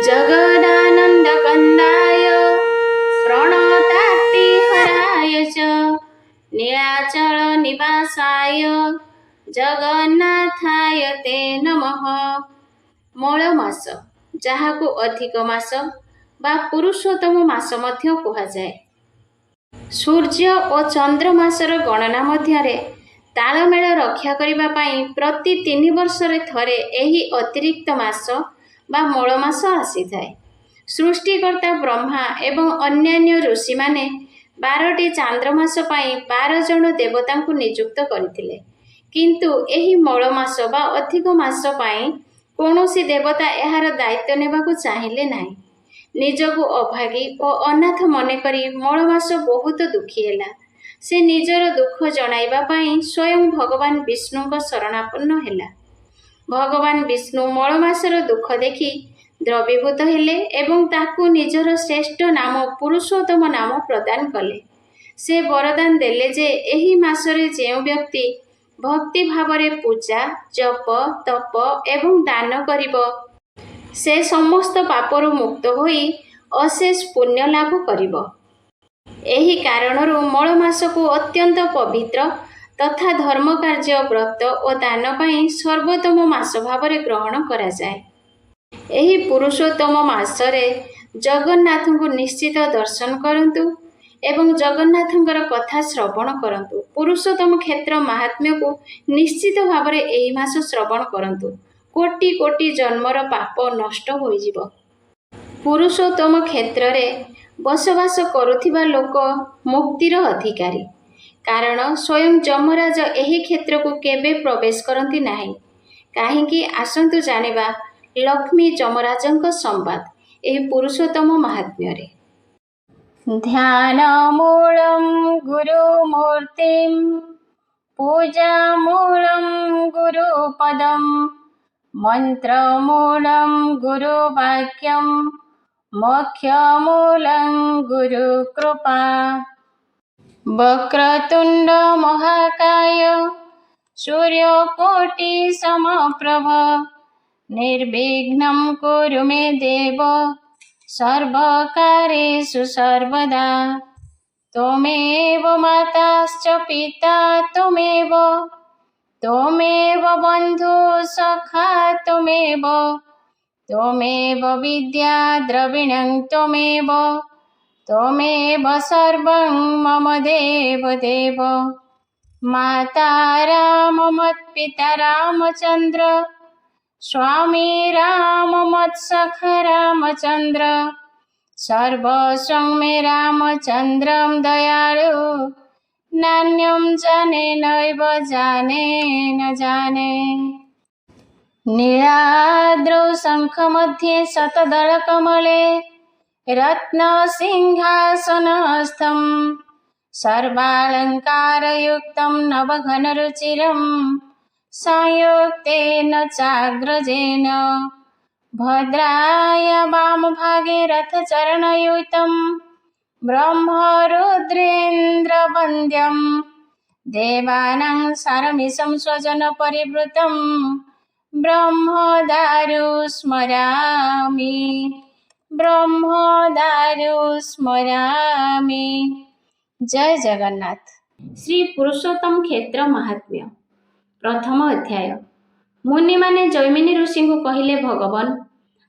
जगदानन्दकन्दाय प्रणतार्तिहराय च नीलाचलनिवासाय जगन्नाथाय ते नमः। ମଳ ମାସ, ଯାହାକୁ ଅଧିକ ମାସ ବା ପୁରୁଷୋତ୍ତମ ମାସ ମଧ୍ୟ କୁହାଯାଏ। ସୂର୍ଯ୍ୟ ଓ ଚନ୍ଦ୍ର ମାସର ଗଣନା ମଧ୍ୟରେ ତାଳମେଳ ରକ୍ଷା କରିବା ପାଇଁ ପ୍ରତି 3 ବର୍ଷରେ ଥରେ ଏହି ଅତିରିକ୍ତ ମାସ ବା ମଳ ମାସ ଆସିଥାଏ। ସୃଷ୍ଟିକର୍ତ୍ତା ବ୍ରହ୍ମା ଏବଂ ଅନ୍ୟାନ୍ୟ ଋଷିମାନେ 12ଟି ଚାନ୍ଦ୍ରମାସ ପାଇଁ 12 ଜଣ ଦେବତାଙ୍କୁ ନିଯୁକ୍ତ କରିଥିଲେ। କିନ୍ତୁ ଏହି ମଳ ମାସ ବା ଅଧିକ ମାସ ପାଇଁ କୌଣସି ଦେବତା ଏହାର ଦାୟିତ୍ୱ ନେବାକୁ ଚାହିଁଲେ ନାହିଁ। ନିଜକୁ ଅଭାଗୀ ଓ ଅନାଥ ମନେକରି ମଳ ମାସ ବହୁତ ଦୁଃଖୀ ହେଲା। ସେ ନିଜର ଦୁଃଖ ଜଣାଇବା ପାଇଁ ସ୍ୱୟଂ ଭଗବାନ ବିଷ୍ଣୁଙ୍କ ଶରଣାପନ୍ନ ହେଲା। ଭଗବାନ ବିଷ୍ଣୁ ମଳ ମାସର ଦୁଃଖ ଦେଖି ଦ୍ରବୀଭୂତ ହେଲେ ଏବଂ ତାକୁ ନିଜର ଶ୍ରେଷ୍ଠ ନାମ ପୁରୁଷୋତ୍ତମ ନାମ ପ୍ରଦାନ କଲେ। ସେ ବରଦାନ ଦେଲେ ଯେ ଏହି ମାସରେ ଯେଉଁ ବ୍ୟକ୍ତି ଭକ୍ତି ଭାବରେ ପୂଜା, ଜପ, ତପ ଏବଂ ଦାନ କରିବ, ସେ ସମସ୍ତ ପାପରୁ ମୁକ୍ତ ହୋଇ ଅଶେଷ ପୁଣ୍ୟ ଲାଭ କରିବ। ଏହି କାରଣରୁ ମଳ ମାସକୁ ଅତ୍ୟନ୍ତ ପବିତ୍ର ତଥା ଧର୍ମ କାର୍ଯ୍ୟ, ବ୍ରତ ଓ ଦାନ ପାଇଁ ସର୍ବୋତ୍ତମ ମାସ ଭାବରେ ଗ୍ରହଣ କରାଯାଏ। ଏହି ପୁରୁଷୋତ୍ତମ ମାସରେ ଜଗନ୍ନାଥଙ୍କୁ ନିଶ୍ଚିତ ଦର୍ଶନ କରନ୍ତୁ ଏବଂ ଜଗନ୍ନାଥଙ୍କର କଥା ଶ୍ରବଣ କରନ୍ତୁ। ପୁରୁଷୋତ୍ତମ କ୍ଷେତ୍ର ମାହାତ୍ମ୍ୟକୁ ନିଶ୍ଚିତ ଭାବରେ ଏହି ମାସ ଶ୍ରବଣ କରନ୍ତୁ। କୋଟି କୋଟି ଜନ୍ମର ପାପ ନଷ୍ଟ ହୋଇଯିବ। ପୁରୁଷୋତ୍ତମ କ୍ଷେତ୍ରରେ ବସବାସ କରୁଥିବା ଲୋକ ମୁକ୍ତିର ଅଧିକାରୀ, କାରଣ ସ୍ୱୟଂ ଯମରାଜ ଏହି କ୍ଷେତ୍ରକୁ କେବେ ପ୍ରବେଶ କରନ୍ତି ନାହିଁ। କାହିଁକି? ଆସନ୍ତୁ ଜାଣିବା ଲକ୍ଷ୍ମୀ ଯମରାଜଙ୍କ ସମ୍ବାଦ ଏହି ପୁରୁଷୋତ୍ତମ ମାହାତ୍ମ୍ୟରେ। ଧ୍ୟାନମୂଳଂ ଗୁରୁମୂର୍ତ୍ତିଂ ପୂଜାମୂଳଂ ଗୁରୁପଦଂ ମନ୍ତ୍ରମୂଳଂ ଗୁରୁବାକ୍ୟଂ ମୋକ୍ଷମୂଳଂ ଗୁରୁକୃପା। ବକ୍ରତୁଣ୍ଡ ମହାକାୟ ସୂର୍ଯ୍ୟକୋଟି ସମପ୍ରଭ ନିର୍ବିଘ୍नं କୁରୁ ମେ ଦେବ ସର୍ବକାର୍ୟେଷୁ ସର୍ବଦା। ତ୍ୱମେବ ମାତାଶ୍ଚ ପିତା ତ୍ୱମେବ ବନ୍ଧୁ ସଖା ତ୍ୱମେବ ବିଦ୍ୟା ଦ୍ରବିଣଂ ତ୍ୱମେବ ସର୍ବଂ ମମ ଦେବ ଦେବ। ମାତା ରାମ ମତ୍ପିତା ରାମଚନ୍ଦ୍ର ସ୍ୱାମୀ ରାମ ମତ୍ସଖା ରାମଚନ୍ଦ୍ର ସର୍ବସ୍ୱଂ ମେ ରାମଚନ୍ଦ୍ରଂ ଦୟାଳୁ ନାନ୍ୟଂ ଜାନେ ନୈବ ଜାନେ ନ ଜାନେ। ନୀଳାଦ୍ରୌ ଶଙ୍ଖ मध्ये ଶତଦଳକମଳେ ରତ୍ନସିଂହାସନಸ್ಥଂ सर्वालङ्कारयुक्तं नवघनरुचिरं संयुक्तेन चाग्रजेन भद्राय वामभागे रथचरणयुतं ब्रह्मरुद्रेन्द्रवन्द्यं देवानां सारमीशं स्वजनपरिवृतं ब्रह्मदारु स्मरामि। जय जगन्नाथ। श्री पुरुषोत्तम क्षेत्र महात्म्य प्रथम अध्याय। मुनि माने जैमिनी ऋषि को कहिले, भगवान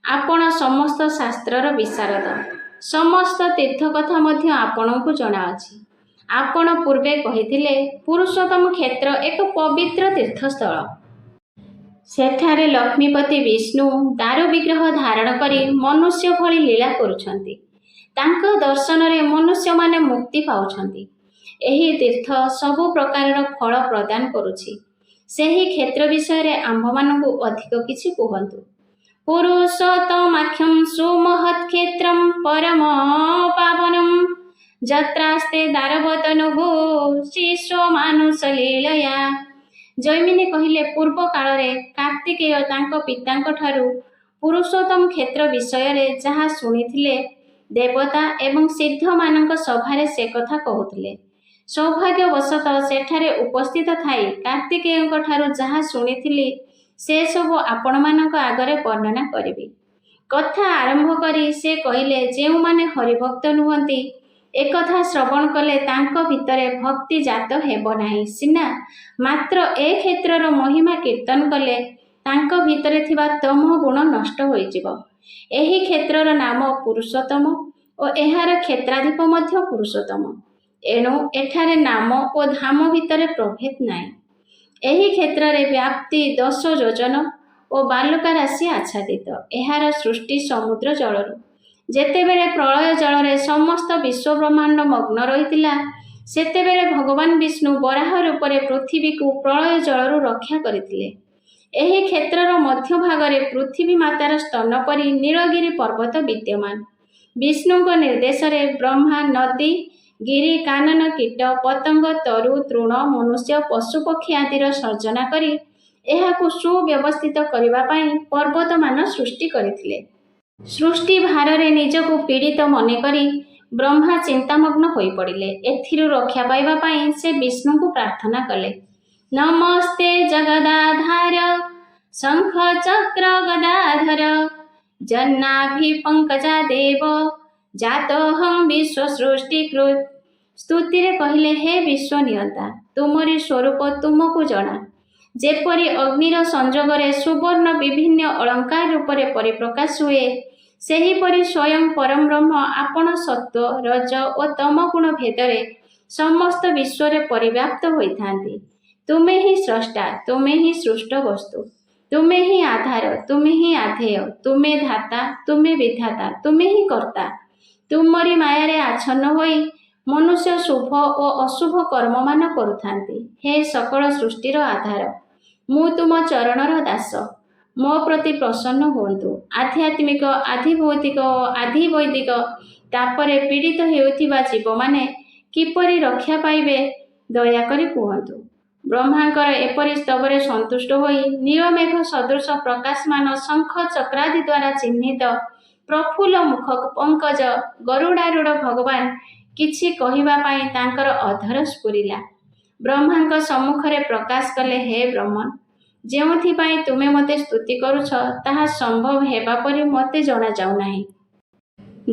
आपण समस्त शास्त्रर विशारद, समस्त तीर्थ कथा मध्य आपणको जणा अछि। आपण पूर्वे कहिथिले पुरुषोत्तम क्षेत्र एक पवित्र तीर्थस्थल। सेठारे लक्ष्मीपति विष्णु दारु विग्रह धारण करी मनुष्य भली लीला करुछंती। तांक दर्शन रे मनुष्य माने मुक्ति पाउछंती। एही तीर्थ सबु प्रकार फल प्रदान करुछि। सेही क्षेत्र विषय रे आंभ मानकु अधिक किछि कहंतु। पुरुषोत्तमाख्यं सुमहत् क्षेत्रं परम पावनं जत्रास्ते दारवतनुः शिशु मानुष लीलया। जैमिनी कहिले, पूर्व काल रे कार्तिकेय तांक पितांक ठारू पुरुषोत्तम क्षेत्र विषय रे जहा सुनिथिले, देवता एवं सिद्ध मानक सभारे से कथा कहूथिले। सौभाग्यवशतः सेठारे उपस्थित थाई कार्तिकेयଙ୍କ ଠାରୁ ଯାହା ଶୁଣିଥିଲି ସେ ସବୁ ଆପଣ ମାନଙ୍କ ଆଗରେ ବର୍ଣ୍ଣନା କରିବି। କଥା ଆରମ୍ଭ କରି ସେ କହିଲେ, ଯେଉଁମାନେ ହରିଭକ୍ତ ନୁହନ୍ତି ଏକଥା ଶ୍ରବଣ କଲେ ତାଙ୍କ ଭିତରେ ଭକ୍ତି ଜାତ ହେବ ନାହିଁ ସିନା, ମାତ୍ର ଏ କ୍ଷେତ୍ରର ମହିମା କୀର୍ତ୍ତନ କଲେ ତାଙ୍କ ଭିତରେ ଥିବା ତମ ଗୁଣ ନଷ୍ଟ ହୋଇଯିବ। ଏହି କ୍ଷେତ୍ରର ନାମ ପୁରୁଷୋତ୍ତମ ଓ ଏହାର କ୍ଷେତ୍ରାଧିପ ମଧ୍ୟ ପୁରୁଷୋତ୍ତମ। ଏଣୁ ଏଠାରେ ନାମ ଓ ଧାମ ଭିତରେ ପ୍ରଭେଦ ନାହିଁ। ଏହି କ୍ଷେତ୍ରରେ ବ୍ୟାପ୍ତି 10 ଯୋଜନ ଓ ବାଲୁକା ରାଶି ଆଚ୍ଛାଦିତ। ଏହାର ସୃଷ୍ଟି ସମୁଦ୍ର ଜଳରୁ। ଯେତେବେଳେ ପ୍ରଳୟ ଜଳରେ ସମସ୍ତ ବିଶ୍ୱ ବ୍ରହ୍ମାଣ୍ଡ ମଗ୍ନ ରହିଥିଲା, ସେତେବେଳେ ଭଗବାନ ବିଷ୍ଣୁ ବରାହ ରୂପରେ ପୃଥିବୀକୁ ପ୍ରଳୟ ଜଳରୁ ରକ୍ଷା କରିଥିଲେ। ଏହି କ୍ଷେତ୍ରର ମଧ୍ୟଭାଗରେ ପୃଥିବୀ ମାତାର ସ୍ତନ ପରି ନୀଳଗିରି ପର୍ବତ ବିଦ୍ୟମାନ। ବିଷ୍ଣୁଙ୍କ ନିର୍ଦ୍ଦେଶରେ ବ୍ରହ୍ମା ନଦୀ, ଗିରି, କାନନ, କୀଟ, ପତଙ୍ଗ, ତରୁ, ତୃଣ, ମନୁଷ୍ୟ, ପଶୁପକ୍ଷୀ ଆଦିର ସର୍ଜନା କରି ଏହାକୁ ସୁବ୍ୟବସ୍ଥିତ କରିବା ପାଇଁ ପର୍ବତମାନ ସୃଷ୍ଟି କରିଥିଲେ। ସୃଷ୍ଟି ଭାରରେ ନିଜକୁ ପୀଡ଼ିତ ମନେକରି ବ୍ରହ୍ମା ଚିନ୍ତାମଗ୍ନ ହୋଇପଡ଼ିଲେ। ଏଥିରୁ ରକ୍ଷା ପାଇବା ପାଇଁ ସେ ବିଷ୍ଣୁଙ୍କୁ ପ୍ରାର୍ଥନା କଲେ। ନମସ୍ତେ ଜଗଦାଧାର ଶଙ୍ଖ ଚକ୍ର ଗଦାଧର ଜନ୍ନାଭି ପଙ୍କଜା ଦେବ ଜାତୋହଂ ବିଶ୍ୱ ସୃଷ୍ଟିକୃତ୍। ସ୍ତୁତିରେ କହିଲେ, ହେ ବିଶ୍ୱ ନିୟନ୍ତା, ତୁମରି ସ୍ୱରୂପ ତୁମକୁ ଜଣା। ଯେପରି ଅଗ୍ନିର ସଂଯୋଗରେ ସୁବର୍ଣ୍ଣ ବିଭିନ୍ନ ଅଳଙ୍କାର ରୂପରେ ପରିପ୍ରକାଶ ହୁଏ, ସେହିପରି ସ୍ୱୟଂ ପରମ ବ୍ରହ୍ମ ଆପଣ ସତ୍ତ୍ୱ, ରଜ ଓ ତମ ଗୁଣ ଭେଦରେ ସମସ୍ତ ବିଶ୍ୱରେ ପରିବ୍ୟାପ୍ତ ହୋଇଥାନ୍ତି। ତୁମେ ହିଁ ସ୍ରଷ୍ଟା, ତୁମେ ହିଁ ସୃଷ୍ଟ ବସ୍ତୁ, ତୁମେ ହିଁ ଆଧାର, ତୁମେ ହିଁ ଆଧେୟ, ତୁମେ ଧାତା, ତୁମେ ବିଧାତା, ତୁମେ ହିଁ କର୍ତ୍ତା। ତୁମରି ମାୟାରେ ଆଚ୍ଛନ୍ନ ହୋଇ ମନୁଷ୍ୟ ଶୁଭ ଓ ଅଶୁଭ କର୍ମମାନ କରୁଥାନ୍ତି। ହେ ସକଳ ସୃଷ୍ଟିର ଆଧାର, ମୁଁ ତୁମ ଚରଣର ଦାସ, ମୋ ପ୍ରତି ପ୍ରସନ୍ନ ହୁଅନ୍ତୁ। ଆଧ୍ୟାତ୍ମିକ, ଆଧିଭୌତିକ ଓ ଆଧିବୈଦିକ ତାପରେ ପୀଡ଼ିତ ହେଉଥିବା ଜୀବମାନେ କିପରି ରକ୍ଷା ପାଇବେ ଦୟାକରି କୁହନ୍ତୁ। ବ୍ରହ୍ମାଙ୍କର ଏପରି ସ୍ତବରେ ସନ୍ତୁଷ୍ଟ ହୋଇ ନୀଳମେଘ ସଦୃଶ ପ୍ରକାଶମାନ ଶଙ୍ଖ ଚକ୍ରାଦି ଦ୍ୱାରା ଚିହ୍ନିତ ପ୍ରଫୁଲ୍ଲ ମୁଖ ପଙ୍କଜ ଗରୁଡ଼ାରୂଢ଼ ଭଗବାନ କିଛି କହିବା ପାଇଁ ତାଙ୍କର ଅଧର ସ୍ଫୁରିଲା। ବ୍ରହ୍ମାଙ୍କ ସମ୍ମୁଖରେ ପ୍ରକାଶ କଲେ, ହେ ବ୍ରହ୍ମନ୍, ଯେଉଁଥିପାଇଁ ତୁମେ ମୋତେ ସ୍ତୁତି କରୁଛ ତାହା ସମ୍ଭବ ହେବା ପରି ମୋତେ ଜଣାଯାଉନାହିଁ।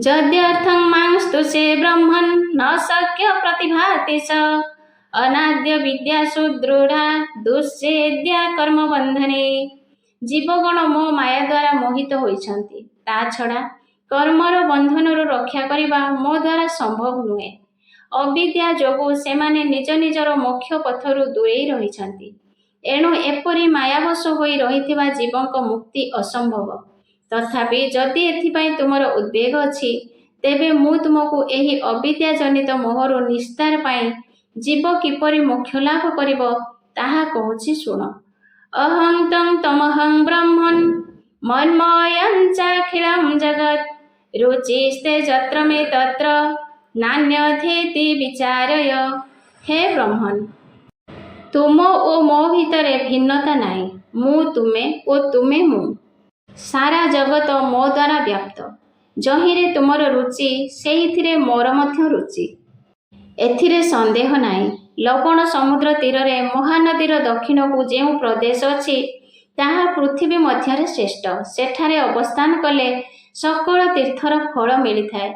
ଯଦ୍ୟର୍ଥଂ ମାଂ ସ୍ତୁଷେ ବ୍ରହ୍ମନ୍ ନ ଶକ୍ୟ ପ୍ରତିଭାତି ସ ଅନାଦ୍ୟ ବିଦ୍ୟା ସୁଦୃଢ଼ା ଦୁଶ୍ଚେଦ୍ୟା କର୍ମ ବନ୍ଧନେ। ଜୀବଗଣ ମୋ ମାୟା ଦ୍ୱାରା ମୋହିତ ହୋଇଛନ୍ତି, ତା ଛଡ଼ା କର୍ମର ବନ୍ଧନରୁ ରକ୍ଷା କରିବା ମୋ ଦ୍ୱାରା ସମ୍ଭବ ନୁହେଁ। ଅବିଦ୍ୟା ଯୋଗୁଁ ସେମାନେ ନିଜ ନିଜର ମୋକ୍ଷ ପଥରୁ ଦୂରେଇ ରହିଛନ୍ତି। ଏଣୁ ଏପରି ମାୟାବଶ ହୋଇ ରହିଥିବା ଜୀବଙ୍କ ମୁକ୍ତି ଅସମ୍ଭବ। ତଥାପି ଯଦି ଏଥିପାଇଁ ତୁମର ଉଦ୍ବେଗ ଅଛି, ତେବେ ମୁଁ ତୁମକୁ ଏହି ଅବିଦ୍ୟାଜନିତ ମୋହରୁ ନିସ୍ତାର ପାଇଁ ଜୀବ କିପରି ମୋକ୍ଷ ଲାଭ କରିବ ତାହା କହୁଛି ଶୁଣ। ଅହଂ ତଂ ତମହଂ ବ୍ରହ୍ମନ୍ ମନ୍ମୟଂ ଚାଖିଳଂ ଜଗତ୍ ରୁଚିସ୍ତେ ଯତ୍ର ମେ ତତ୍ର ନାନ୍ୟଥେତି ବିଚାରୟ। ହେ ବ୍ରହ୍ମନ୍, ତୁମ ଓ ମୋ ଭିତରେ ଭିନ୍ନତା ନାହିଁ। ମୁଁ ତୁମେ ଓ ତୁମେ ମୁଁ। ସାରା ଜଗତ ମୋ ଦ୍ୱାରା ବ୍ୟାପ୍ତ। ଯହିଁରେ ତୁମର ରୁଚି ସେହିଥିରେ ମୋର ମଧ୍ୟ ରୁଚି, ଏଥିରେ ସନ୍ଦେହ ନାହିଁ। ଲବଣ ସମୁଦ୍ର ତୀରରେ ମହାନଦୀର ଦକ୍ଷିଣକୁ ଯେଉଁ ପ୍ରଦେଶ ଅଛି ତାହା ପୃଥିବୀ ମଧ୍ୟରେ ଶ୍ରେଷ୍ଠ। ସେଠାରେ ଅବସ୍ଥାନ କଲେ ସକଳ ତୀର୍ଥର ଫଳ ମିଳିଥାଏ।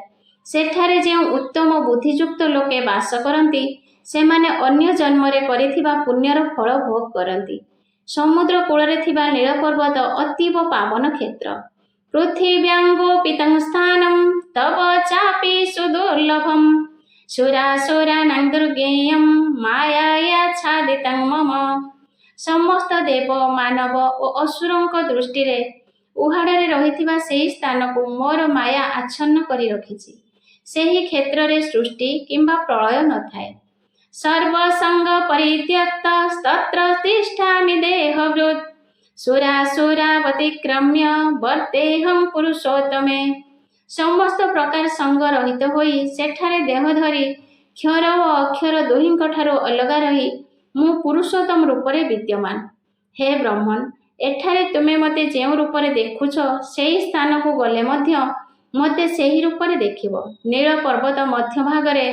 ସେଠାରେ ଯେଉଁ ଉତ୍ତମ ବୁଦ୍ଧିଯୁକ୍ତ ଲୋକେ ବାସ କରନ୍ତି, ସେମାନେ ଅନ୍ୟ ଜନ୍ମରେ କରିଥିବା ପୁଣ୍ୟର ଫଳ ଭୋଗ କରନ୍ତି। ସମୁଦ୍ର କୂଳରେ ଥିବା ନୀଳପର୍ବତ ଅତୀବ ପାବନ କ୍ଷେତ୍ର। ପୃଥିବ୍ୟାଂ ଗୋପିତଂ ସ୍ଥାନଂ ତବ ଚାପି ସୁଦୁର୍ଲଭଂ ସୁରାସୁରାଣାଂ ଦୁର୍ଗେୟଂ ମାୟାୟାଚ୍ଛାଦିତଂ ମମ। ସମସ୍ତ ଦେବ, ମାନବ ଓ ଅସୁରଙ୍କ ଦୃଷ୍ଟିରେ ଉହାଡ଼ରେ ରହିଥିବା ସେହି ସ୍ଥାନକୁ ମୋର ମାୟା ଆଚ୍ଛନ୍ନ କରି ରଖିଛି। ସେହି କ୍ଷେତ୍ରରେ ସୃଷ୍ଟି କିମ୍ବା ପ୍ରଳୟ ନଥାଏ। ସର୍ବସଙ୍ଗ ପରିତ୍ୟକ୍ତ ତତ୍ର ତିଷ୍ଠାମି ଦେହଭୃତ୍ ସୁରାସୁରାବତିକ୍ରମ୍ୟ ବର୍ତେହଂ ପୁରୁଷୋତ୍ତମେ। ସମସ୍ତ ପ୍ରକାର ସଙ୍ଗ ରହିତ ହୋଇ ସେଠାରେ ଦେହ ଧରି କ୍ଷର ଓ ଅକ୍ଷର ଦୁହିଁଙ୍କଠାରୁ ଅଲଗା ରହି ମୁଁ ପୁରୁଷୋତ୍ତମ ରୂପରେ ବିଦ୍ୟମାନ। ହେ ବ୍ରହ୍ମନ୍, ଏଠାରେ ତୁମେ ମୋତେ ଯେଉଁ ରୂପରେ ଦେଖୁଛ ସେହି ସ୍ଥାନକୁ ଗଲେ ମଧ୍ୟ ମୋତେ ସେହି ରୂପରେ ଦେଖିବ। ନୀଳ ପର୍ବତ ମଧ୍ୟଭାଗରେ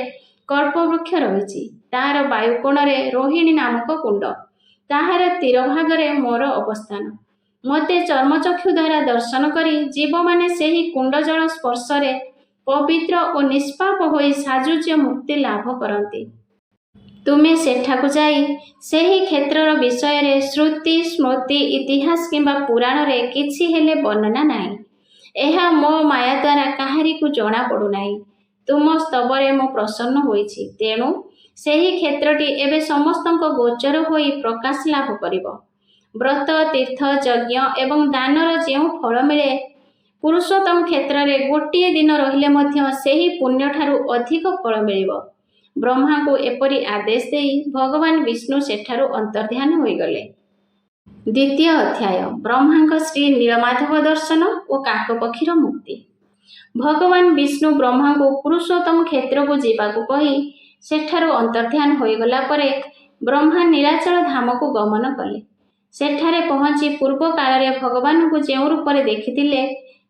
କଳ୍ପବୃକ୍ଷ ରହିଛି। ତାହାର ବାୟୁକୋଣରେ ରୋହିଣୀ ନାମକ କୁଣ୍ଡ, ତାହାର ତୀର ଭାଗରେ ମୋର ଅବସ୍ଥାନ। ମୋତେ ଚର୍ମଚକ୍ଷୁ ଦ୍ୱାରା ଦର୍ଶନ କରି ଜୀବମାନେ ସେହି କୁଣ୍ଡ ଜଳ ସ୍ପର୍ଶରେ ପବିତ୍ର ଓ ନିଷ୍ପାପ ହୋଇ ସାଜୁଜ୍ୟ ମୁକ୍ତି ଲାଭ କରନ୍ତି। ତୁମେ ସେଠାକୁ ଯାଇ ସେହି କ୍ଷେତ୍ରର ବିଷୟରେ ଶ୍ରୁତି, ସ୍ମୃତି, ଇତିହାସ କିମ୍ବା ପୁରାଣରେ କିଛି ହେଲେ ବର୍ଣ୍ଣନା ନାହିଁ। ଏହା ମୋ ମାୟା ଦ୍ୱାରା କାହାରିକୁ ଜଣାପଡ଼ୁନାହିଁ। ତୁମ ସ୍ତବରେ ମୁଁ ପ୍ରସନ୍ନ ହୋଇଛି। ତେଣୁ ସେହି କ୍ଷେତ୍ରଟି ଏବେ ସମସ୍ତଙ୍କ ଗୋଚର ହୋଇ ପ୍ରକାଶ ଲାଭ କରିବ। ବ୍ରତ, ତୀର୍ଥ, ଯଜ୍ଞ ଏବଂ ଦାନର ଯେଉଁ ଫଳ ମିଳେ, ପୁରୁଷୋତ୍ତମ କ୍ଷେତ୍ରରେ ଗୋଟିଏ ଦିନ ରହିଲେ ମଧ୍ୟ ସେହି ପୁଣ୍ୟଠାରୁ ଅଧିକ ଫଳ ମିଳିବ। ବ୍ରହ୍ମାଙ୍କୁ ଏପରି ଆଦେଶ ଦେଇ ଭଗବାନ ବିଷ୍ଣୁ ସେଠାରୁ ଅନ୍ତର୍ଧ୍ୟାନ ହୋଇଗଲେ। ଦ୍ୱିତୀୟ ଅଧ୍ୟାୟ ବ୍ରହ୍ମାଙ୍କ ଶ୍ରୀ ନୀଳମାଧବ ଦର୍ଶନ ଓ କାକପକ୍ଷୀର ମୁକ୍ତି। ଭଗବାନ ବିଷ୍ଣୁ ବ୍ରହ୍ମାଙ୍କୁ ପୁରୁଷୋତ୍ତମ କ୍ଷେତ୍ରକୁ ଯିବାକୁ କହି ସେଠାରୁ ଅନ୍ତର୍ଧ୍ୟାନ ହୋଇଗଲା ପରେ ବ୍ରହ୍ମା ନୀଳାଚଳ ଧାମକୁ ଗମନ କଲେ। ସେଠାରେ ପହଞ୍ଚି ପୂର୍ବ କାଳରେ ଭଗବାନଙ୍କୁ ଯେଉଁ ରୂପରେ ଦେଖିଥିଲେ,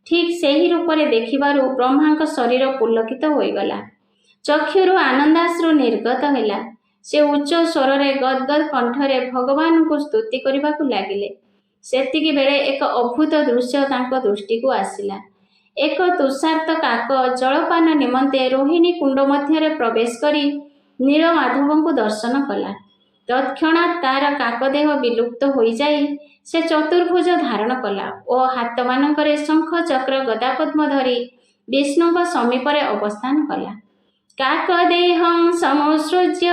ଠିକ୍ ସେହି ରୂପରେ ଦେଖିବାରୁ ବ୍ରହ୍ମାଙ୍କ ଶରୀର ପୁଲକିତ ହୋଇଗଲା। ଚକ୍ଷୁରୁ ଆନନ୍ଦାଶ୍ରୁ ନିର୍ଗତ ହେଲା। ସେ ଉଚ୍ଚ ସ୍ୱରରେ ଗଦଗଦ କଣ୍ଠରେ ଭଗବାନଙ୍କୁ ସ୍ତୁତି କରିବାକୁ ଲାଗିଲେ। ସେତିକି ବେଳେ ଏକ ଅଦ୍ଭୁତ ଦୃଶ୍ୟ ତାଙ୍କ ଦୃଷ୍ଟିକୁ ଆସିଲା। ଏକ ତୁଷାର୍ତ କାକ ଜଳପାନ ନିମନ୍ତେ ରୋହିଣୀ କୁଣ୍ଡ ମଧ୍ୟରେ ପ୍ରବେଶ କରି ନୀଳମାଧବଙ୍କୁ ଦର୍ଶନ କଲା। ତତ୍କ୍ଷଣାତ୍ ତାର କାକଦେହ ବିଲୁପ୍ତ ହୋଇଯାଇ ସେ ଚତୁର୍ଭୁଜ ଧାରଣ କଲା ଓ ହାତମାନଙ୍କରେ ଶଙ୍ଖ, ଚକ୍ର, ଗଦାପଦ୍ମ ଧରି ବିଷ୍ଣୁଙ୍କ ସମୀପରେ ଅବସ୍ଥାନ କଲା। କାକଦେହଂ ସମୁତ୍ସୃଜ୍ୟ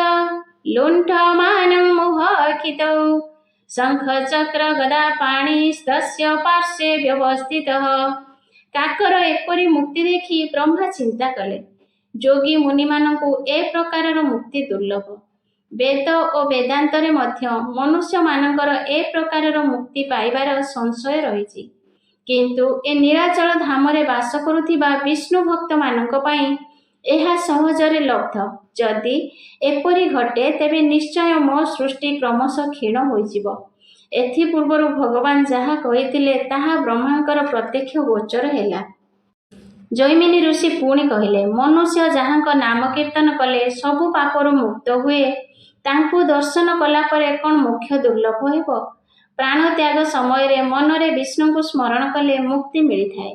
ଲୁଣ୍ଠମାनं ମୁହଖିତୌ ଶଙ୍ଖ, ଚକ୍ର, ଗଦା ପାଣିಸ್ತସ୍ୟ ପାର୍ଶ୍ୱେ ବ୍ୟବସ୍ଥିତଃ। କାକର ଏପରି ମୁକ୍ତି ଦେଖି ବ୍ରହ୍ମା ଚିନ୍ତା କଲେ, ଯୋଗୀ ମୁନିମାନଙ୍କୁ ଏ ପ୍ରକାରର ମୁକ୍ତି ଦୁର୍ଲଭ। ବେଦ ଓ ବେଦାନ୍ତରେ ମଧ୍ୟ ମନୁଷ୍ୟମାନଙ୍କର ଏ ପ୍ରକାରର ମୁକ୍ତି ପାଇବାର ସଂଶୟ ରହିଛି, କିନ୍ତୁ ଏ ନୀଳାଚଳ ଧାମରେ ବାସ କରୁଥିବା ବିଷ୍ଣୁ ଭକ୍ତମାନଙ୍କ ପାଇଁ ଏହା ସହଜରେ ଲବ୍ଧ। ଯଦି ଏପରି ଘଟେ ତେବେ ନିଶ୍ଚୟ ମୋ ସୃଷ୍ଟି କ୍ରମଶଃ କ୍ଷୀଣ ହୋଇଯିବ। ଏଥିପୂର୍ବରୁ ଭଗବାନ ଯାହା କହିଥିଲେ ତାହା ବ୍ରହ୍ମାଙ୍କର ପ୍ରତ୍ୟକ୍ଷ ଗୋଚର ହେଲା। ଜୈମିନୀ ଋଷି ପୁଣି କହିଲେ, ମନୁଷ୍ୟ ଯାହାଙ୍କ ନାମ କୀର୍ତ୍ତନ କଲେ ସବୁ ପାପରୁ ମୁକ୍ତ ହୁଏ, ତାଙ୍କୁ ଦର୍ଶନ କଲା ପରେ କ'ଣ ମୋକ୍ଷ ଦୁର୍ଲଭ ହେବ? ପ୍ରାଣତ୍ୟାଗ ସମୟରେ ମନରେ ବିଷ୍ଣୁଙ୍କୁ ସ୍ମରଣ କଲେ ମୁକ୍ତି ମିଳିଥାଏ।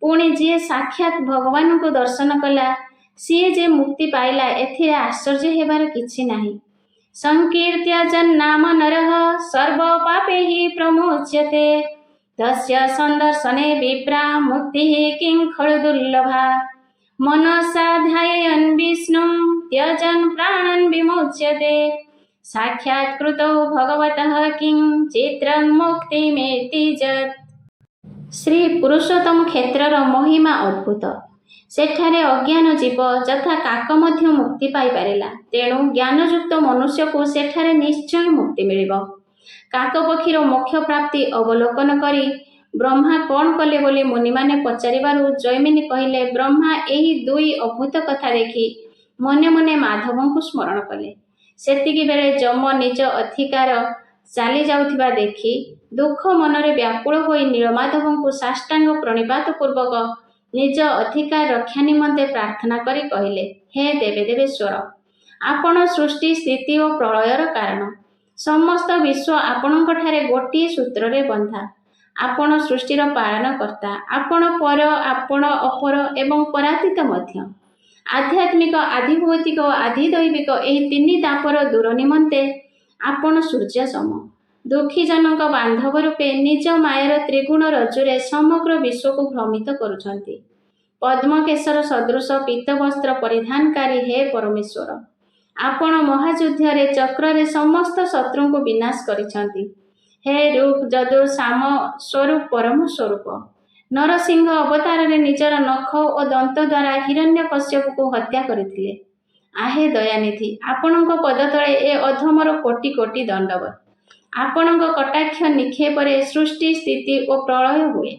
ପୁଣି ଯିଏ ସାକ୍ଷାତ୍ ଭଗବାନଙ୍କୁ ଦର୍ଶନ କଲା, ସିଏ ଯେ ମୁକ୍ତି ପାଇଲା, ଏଥିରେ ଆଶ୍ଚର୍ଯ୍ୟ ହେବାର କିଛି ନାହିଁ। ସଂକୀର୍ତ୍ୟ ଯନ୍ନାମ ନରଃ ସର୍ବ ପାପୈଃ ପ୍ରମୁଚ୍ୟତେ ତସ୍ୟ ସନ୍ଦର୍ଶନେ ବିପ୍ରା ମୁକ୍ତିଃ କିଂ ଖଳୁ ଦୁର୍ଲଭା। ମନସା ଧ୍ୟାୟେୟନ୍ ବିଷ୍ଣୁଂ ତ୍ୟଜନ୍ ପ୍ରାଣନ୍ ବିମୁଚ୍ୟତେ ସାକ୍ଷାତ୍କୃତୌ ଭଗବତଃ କିଂ ଚିତ୍ରଂ ମୁକ୍ତିମେତି ଯତ୍। ଶ୍ରୀ ପୁରୁଷୋତ୍ତମ କ୍ଷେତ୍ରର ମହିମା ଅଦ୍ଭୁତ। ସେଠାରେ ଅଜ୍ଞାନ ଜୀବ ଯଥା କାକ ମଧ୍ୟ ମୁକ୍ତି ପାଇପାରିଲା। ତେଣୁ ଜ୍ଞାନଯୁକ୍ତ ମନୁଷ୍ୟକୁ ସେଠାରେ ନିଶ୍ଚୟ ମୁକ୍ତି ମିଳିବ। କାକପକ୍ଷୀର ମୋକ୍ଷ ପ୍ରାପ୍ତି ଅବଲୋକନ କରି ବ୍ରହ୍ମା କ'ଣ କଲେ ବୋଲି ମୁନିମାନେ ପଚାରିବାରୁ ଜୈମିନୀ କହିଲେ, ବ୍ରହ୍ମା ଏହି ଦୁଇ ଅଦ୍ଭୁତ କଥା ଦେଖି ମନେ ମନେ ମାଧବଙ୍କୁ ସ୍ମରଣ କଲେ। ସେତିକି ବେଳେ ଯମ ନିଜ ଅଧିକାର ଚାଲି ଯାଉଥିବା ଦେଖି ଦୁଃଖ ମନରେ ବ୍ୟାକୁଳ ହୋଇ ନୀଳମାଧବଙ୍କୁ ସାଷ୍ଟାଙ୍ଗ ପ୍ରଣିପାତ ପୂର୍ବକ ନିଜ ଅଧିକାର ରକ୍ଷା ନିମନ୍ତେ ପ୍ରାର୍ଥନା କରି କହିଲେ, ହେ ଦେବଦେବେଶ୍ୱର, ଆପଣ ସୃଷ୍ଟି, ସ୍ଥିତି ଓ ପ୍ରଳୟର କାରଣ। ସମସ୍ତ ବିଶ୍ୱ ଆପଣଙ୍କଠାରେ ଗୋଟିଏ ସୂତ୍ରରେ ବନ୍ଧା। ଆପଣ ସୃଷ୍ଟିର ପାଳନକର୍ତ୍ତା। ଆପଣ ପର, ଆପଣ ଅପର ଏବଂ ପରାତୀତ ମଧ୍ୟ। ଆଧ୍ୟାତ୍ମିକ, ଆଧିଭୌତିକ ଓ ଆଧିଦୈବିକ ଏହି ତିନି ତାପର ଦୂର ନିମନ୍ତେ ଆପଣ ସୂର୍ଯ୍ୟ ସମ। ଦୁଃଖୀଜନଙ୍କ ବାନ୍ଧବ ରୂପେ ନିଜ ମାୟାର ତ୍ରିଗୁଣ ରଜ୍ଜୁରେ ସମଗ୍ର ବିଶ୍ୱକୁ ଭ୍ରମିତ କରୁଛନ୍ତି। ପଦ୍ମକେଶର ସଦୃଶ ପୀତବସ୍ତ୍ର ପରିଧାନକାରୀ ହେ ପରମେଶ୍ୱର, ଆପଣ ମହାଯୁଦ୍ଧରେ ଚକ୍ରରେ ସମସ୍ତ ଶତ୍ରୁଙ୍କୁ ବିନାଶ କରିଛନ୍ତି। ହେ ରୁକ୍, ଯଦୁ, ସାମ ସ୍ୱରୂପ ପରମ ସ୍ୱରୂପ, ନରସିଂହ ଅବତାରରେ ନିଜର ନଖ ଓ ଦନ୍ତ ଦ୍ୱାରା ହିରଣ୍ୟକଶ୍ୟପକୁ ହତ୍ୟା କରିଥିଲେ। ଆହେ ଦୟାନିଧି, ଆପଣଙ୍କ ପଦତଳେ ଏ ଅଧମର କୋଟି କୋଟି ଦଣ୍ଡବତ। ଆପଣଙ୍କ କଟାକ୍ଷ ନିକ୍ଷେପରେ ସୃଷ୍ଟି, ସ୍ଥିତି ଓ ପ୍ରଳୟ ହୁଏ।